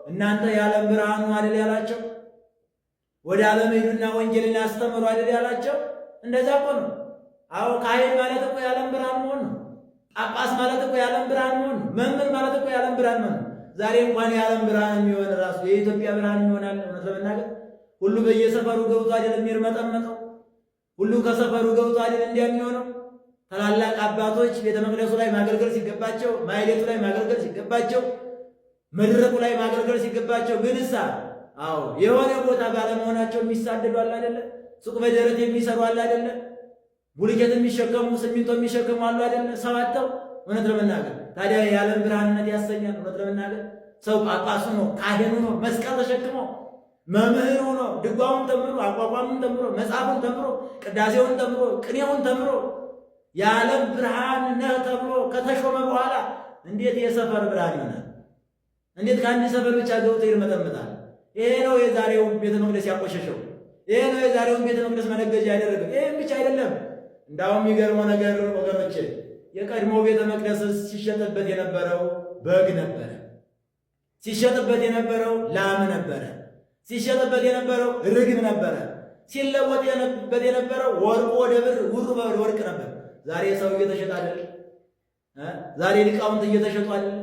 እናንተ የዓለም ብርሃን አይደል ያላቸው? ወደ ዓለም ሂዱና ወንጌልን አስተምሩ አይደል ያላቸው? እንደዛ እኮ ነው። አዎ ካህን ማለት እኮ የዓለም ብርሃን መሆን ነው። ጳጳስ ማለት እኮ የዓለም ብርሃን መሆን ነው። መምህር ማለት እኮ የዓለም ብርሃን መሆን ነው። ዛሬ እንኳን የዓለም ብርሃን የሚሆን ራሱ የኢትዮጵያ ብርሃን ይሆናል። እውነት ለመናገር ሁሉ በየሰፈሩ ገብቶ አይደለም የሚርመጠመጠው። ሁሉ ከሰፈሩ ገብቶ አይደል እንደሚሆነው። ታላላቅ አባቶች ቤተ መቅደሱ ላይ ማገልገል ሲገባቸው፣ ማኅሌቱ ላይ ማገልገል ሲገባቸው፣ መድረኩ ላይ ማገልገል ሲገባቸው ግንሳ አዎ የሆነ ቦታ ባለመሆናቸው የሚሳደዱ አለ አይደለ? ሱቅ በደረት የሚሰሩ አለ አይደለ? ቡልኬት የሚሸከሙ ሲሚንቶ የሚሸከሙ አሉ አይደለ? ሰባተው እውነት ለመናገር ታዲያ የዓለም ብርሃንነት ያሰኛል። እውነት ለመናገር ሰው ጳጳሱ ነው፣ ካህኑ ነው፣ መስቀል ተሸክሞ መምህሩ ነው፣ ድጓውን ተምሮ አቋቋሙን ተምሮ መጽሐፉን ተምሮ ቅዳሴውን ተምሮ ቅኔውን ተምሮ የዓለም ብርሃን ነህ ተብሎ ከተሾመ በኋላ እንዴት የሰፈር ብርሃን ይሆናል? እንዴት ከአንድ ሰፈር ብቻ ገብቶ ይርመጠመጣል? ይሄ ነው የዛሬውን ቤተ መቅደስ ያቆሸሸው። ይሄ ነው የዛሬውን ቤተ መቅደስ መነገጃ ያደረገው። ይሄም ብቻ አይደለም። እንዳውም የሚገርመው ነገር ወገኖቼ የቀድሞ ቤተ መቅደስ ሲሸጥበት የነበረው በግ ነበረ። ሲሸጥበት የነበረው ላም ነበረ። ሲሸጥበት የነበረው ርግብ ነበረ። ሲለወጥበት የነበረው ወርቁ ወደ ብር፣ ብሩ ወደ ወርቅ ነበር። ዛሬ ሰው እየተሸጠ አይደል? ዛሬ ሊቃውንት እየተሸጡ አይደል?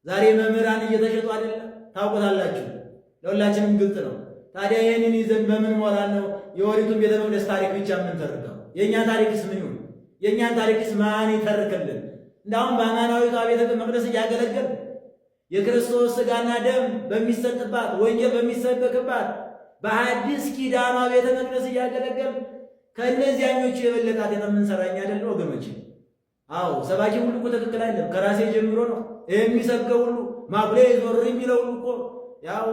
ዛሬ መምህራን እየተሸጡ አይደል? ታውቁታላችሁ። ለሁላችንም ግልጽ ነው። ታዲያ ይህንን ይዘን በምን ሞራል ነው የኦሪቱን ቤተ መቅደስ ታሪክ ብቻ የምንተርከው? የእኛ ታሪክስ ምን ይሁን? የእኛን ታሪክስ ማን ይተርክልን? እንዳሁም በሃይማኖታዊቷ ቤተ መቅደስ እያገለገል የክርስቶስ ሥጋና ደም በሚሰጥባት ወንጌል በሚሰበክባት በአዲስ ኪዳኗ ቤተ መቅደስ እያገለገል ከእነዚያኞቹ የበለጣት የምንሰራኝ አይደለ ወገኖች? አዎ ሰባኪ ሁሉ እኮ ትክክል አይደለም። ከራሴ ጀምሮ ነው የሚሰብከው ሁሉ ማኩሌ ዞር የሚለው ሁሉ እኮ ያው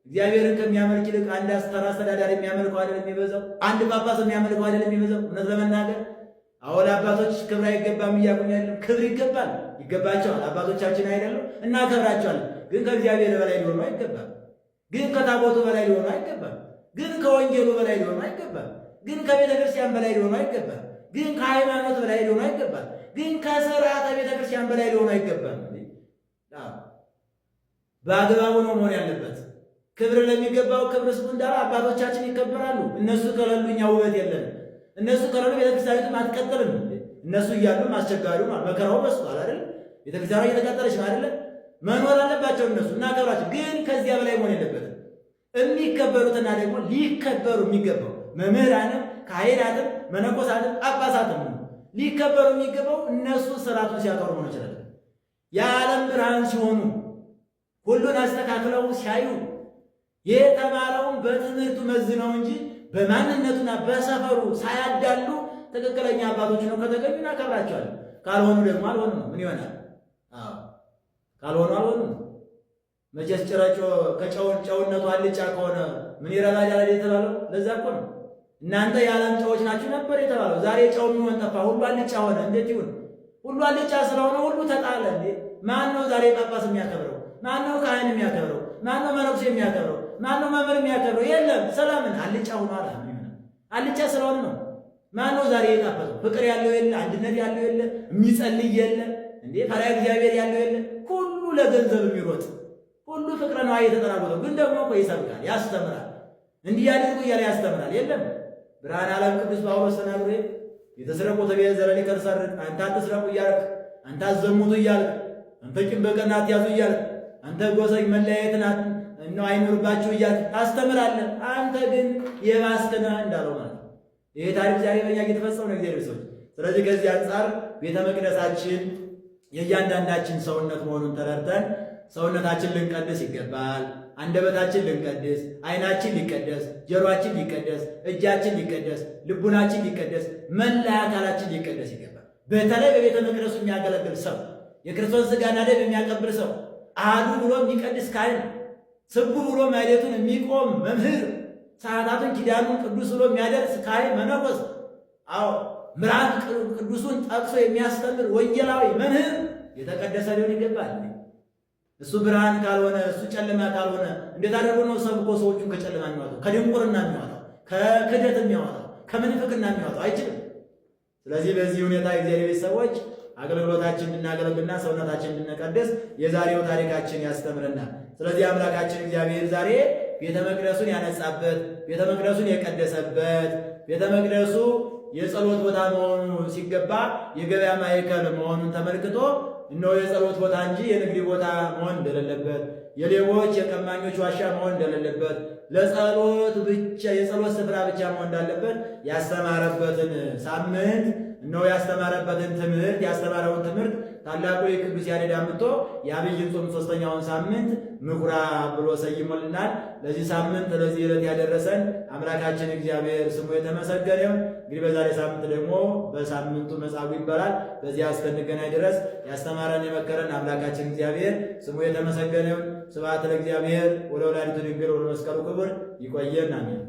እግዚአብሔርን ከሚያመልክ ይልቅ አንድ ተራ አስተዳዳሪ የሚያመልከው አይደለም የሚበዛው? አንድ ጳጳስ የሚያመልከው አይደለም የሚበዛው? እውነት ለመናገር አዎ ለአባቶች ክብር አይገባም እያልኩኝ አይደለም። ክብር ይገባል፣ ይገባቸዋል። አባቶቻችን አይደለም እናከብራቸዋለን። ግን ከእግዚአብሔር በላይ ሊሆኑ አይገባም። ግን ከታቦቱ በላይ ሊሆኑ አይገባም። ግን ከወንጌሉ በላይ ሊሆኑ አይገባም። ግን ከቤተ ክርስቲያን በላይ ሊሆኑ አይገባም። ግን ከሃይማኖት በላይ ሊሆኑ አይገባም። ግን ከሥርዓተ ቤተ ክርስቲያን በላይ ሊሆኑ አይገባም። በአግባቡ ነው መሆን ያለበት። ክብር ለሚገባው ክብር ስጡ እንዳለ አባቶቻችን ይከበራሉ። እነሱ ከሌሉ እኛ ውበት የለንም። እነሱ ከሌሉ ቤተክርስቲያኒቱም አትቀጥልም። እነሱ እያሉ አስቸጋሪው መከራው በዝቷል አይደል? ቤተክርስቲያኗ እየተቃጠለች ነው አይደል? መኖር አለባቸው እነሱ እናከብራቸው። ግን ከዚያ በላይ መሆን የለበትም። የሚከበሩትና ደግሞ ሊከበሩ የሚገባው መምህራንም ካህናትም መነኮሳትም ጳጳሳትም ሊከበሩ የሚገባው እነሱ ስርዓቱን ሲያከብሩ መሆን ይችላል። የዓለም ብርሃን ሲሆኑ ሁሉን አስተካክለው ሲያዩ የተማረውን በትምህርቱ መዝነው እንጂ በማንነቱና በሰፈሩ ሳያዳሉ ትክክለኛ አባቶች ነው ከተገኙ እናከብራቸዋለን። ካልሆኑ ደግሞ አልሆኑ ነው። ምን ይሆናል? ካልሆኑ አልሆኑ ነው። መቼስ ጭረጮ ከጨውነቱ አልጫ ከሆነ ምን ይረባል የተባለው ለዛ እኮ ነው። እናንተ የዓለም ጨዎች ናችሁ ነበር የተባለው። ዛሬ ጨው የሚሆን ጠፋ፣ ሁሉ አልጫ ሆነ። እንዴት ይሁን? ሁሉ አልጫ ስለሆነ ሁሉ ተጣለ። እንዴ ማን ነው ዛሬ ጳጳስ የሚያከብረው? ማን ነው ካህን የሚያከብረው? ማን ነው መነኩሴ የሚያከብረው? ማን ነው መምህር የሚያከብረው? የለም። ስለምን? አልጫ ሆኗል። አልጫ ስለሆነ ነው። ማን ነው ዛሬ የጣፈጠው? ፍቅር ያለው የለ፣ አንድነት ያለው የለ፣ የሚጸልይ የለ፣ እንዴ ፈሪሃ እግዚአብሔር ያለው የለ። ሁሉ ለገንዘብ የሚሮጥ ሁሉ ፍቅረ ነዋ የተጠናወተው። ግን ደግሞ እኮ ይሰብካል፣ ያስተምራል፣ እንዲህ ያድርጉ እያለ ያስተምራል። የለም ብርሃነ ዓለም ቅዱስ ጳውሎስ ተናግሮ የተስረቁ ተብየ ዘለኒ ከርሰርቅ አንተ አትስረቁ እያልክ፣ አንተ አትዘሙቱ እያልክ፣ አንተ ቂም በቀል አትያዙ እያልክ፣ አንተ ጎሰኝ መለያየትን ነው አይኑርባችሁ እያልክ ታስተምራለህ። አንተ ግን የባስክና እንዳለው ማለት ነው። ይሄ ታሪክ ዛሬ በእኛ እየተፈጸመ ነው እግዚአብሔር ሰዎች። ስለዚህ ከዚህ አንጻር ቤተ መቅደሳችን የእያንዳንዳችን ሰውነት መሆኑን ተረድተን ሰውነታችን ልንቀድስ ይገባል። አንደበታችን ልንቀድስ፣ ዓይናችን ሊቀደስ፣ ጆሮአችን ሊቀደስ፣ እጃችን ሊቀደስ፣ ልቡናችን ሊቀደስ፣ መላ አካላችን ሊቀደስ ይገባል። በተለይ በቤተ መቅደሱ የሚያገለግል ሰው፣ የክርስቶስ ሥጋና ደም የሚያቀብል ሰው፣ አሐዱ ብሎ የሚቀድስ ካህን፣ ስቡ ብሎ ማኅሌቱን የሚቆም መምህር፣ ሰዓታቱን ኪዳኑን ቅዱስ ብሎ የሚያደርስ ካህን መነኮስ፣ አዎ ምዕራፍ ቅዱሱን ጠቅሶ የሚያስተምር ወንጌላዊ መምህር የተቀደሰ ሊሆን ይገባል። እሱ ብርሃን ካልሆነ እሱ ጨለማ ካልሆነ እንዴት አድርጎ ነው ሰብኮ ሰዎቹን ከጨለማ የሚያወጣው? ከድንቁርና የሚያወጣው? ከክደት የሚያወጣው? ከምንፍቅና የሚያወጣው? አይችልም። ስለዚህ በዚህ ሁኔታ የእግዚአብሔር ቤተሰቦች አገልግሎታችን እንድናገለግልና ሰውነታችን እንድንቀድስ የዛሬው ታሪካችን ያስተምረናል። ስለዚህ አምላካችን እግዚአብሔር ዛሬ ቤተ መቅደሱን ያነጻበት፣ ቤተ መቅደሱን የቀደሰበት፣ ቤተ መቅደሱ የጸሎት ቦታ መሆኑ ሲገባ የገበያ ማዕከል መሆኑን ተመልክቶ እነሆ የጸሎት ቦታ እንጂ የንግድ ቦታ መሆን እንደሌለበት፣ የሌቦች የቀማኞች ዋሻ መሆን እንደሌለበት፣ ለጸሎት ብቻ የጸሎት ስፍራ ብቻ መሆን እንዳለበት ያስተማረበትን ሳምንት እነሆ ያስተማረበትን ትምህርት ያስተማረውን ትምህርት ታላቁ የቅዱስ ያሬድ አምጥቶ የዐቢይ ጾም ሦስተኛውን ሳምንት ምኵራብ ብሎ ሰይሞልናል። ለዚህ ሳምንት ለዚህ ዕለት ያደረሰን አምላካችን እግዚአብሔር ስሙ የተመሰገነ ይሁን። እንግዲህ በዛሬ ሳምንት ደግሞ በሳምንቱ መጻጉዕ ይባላል። በዚያ እስከንገናኝ ድረስ ያስተማረን የመከረን አምላካችን እግዚአብሔር ስሙ የተመሰገነ ይሁን። ስብሐት ለእግዚአብሔር ወለወላዲቱ ድንግል ወለመስቀሉ ክቡር። ይቆየን። አሜን።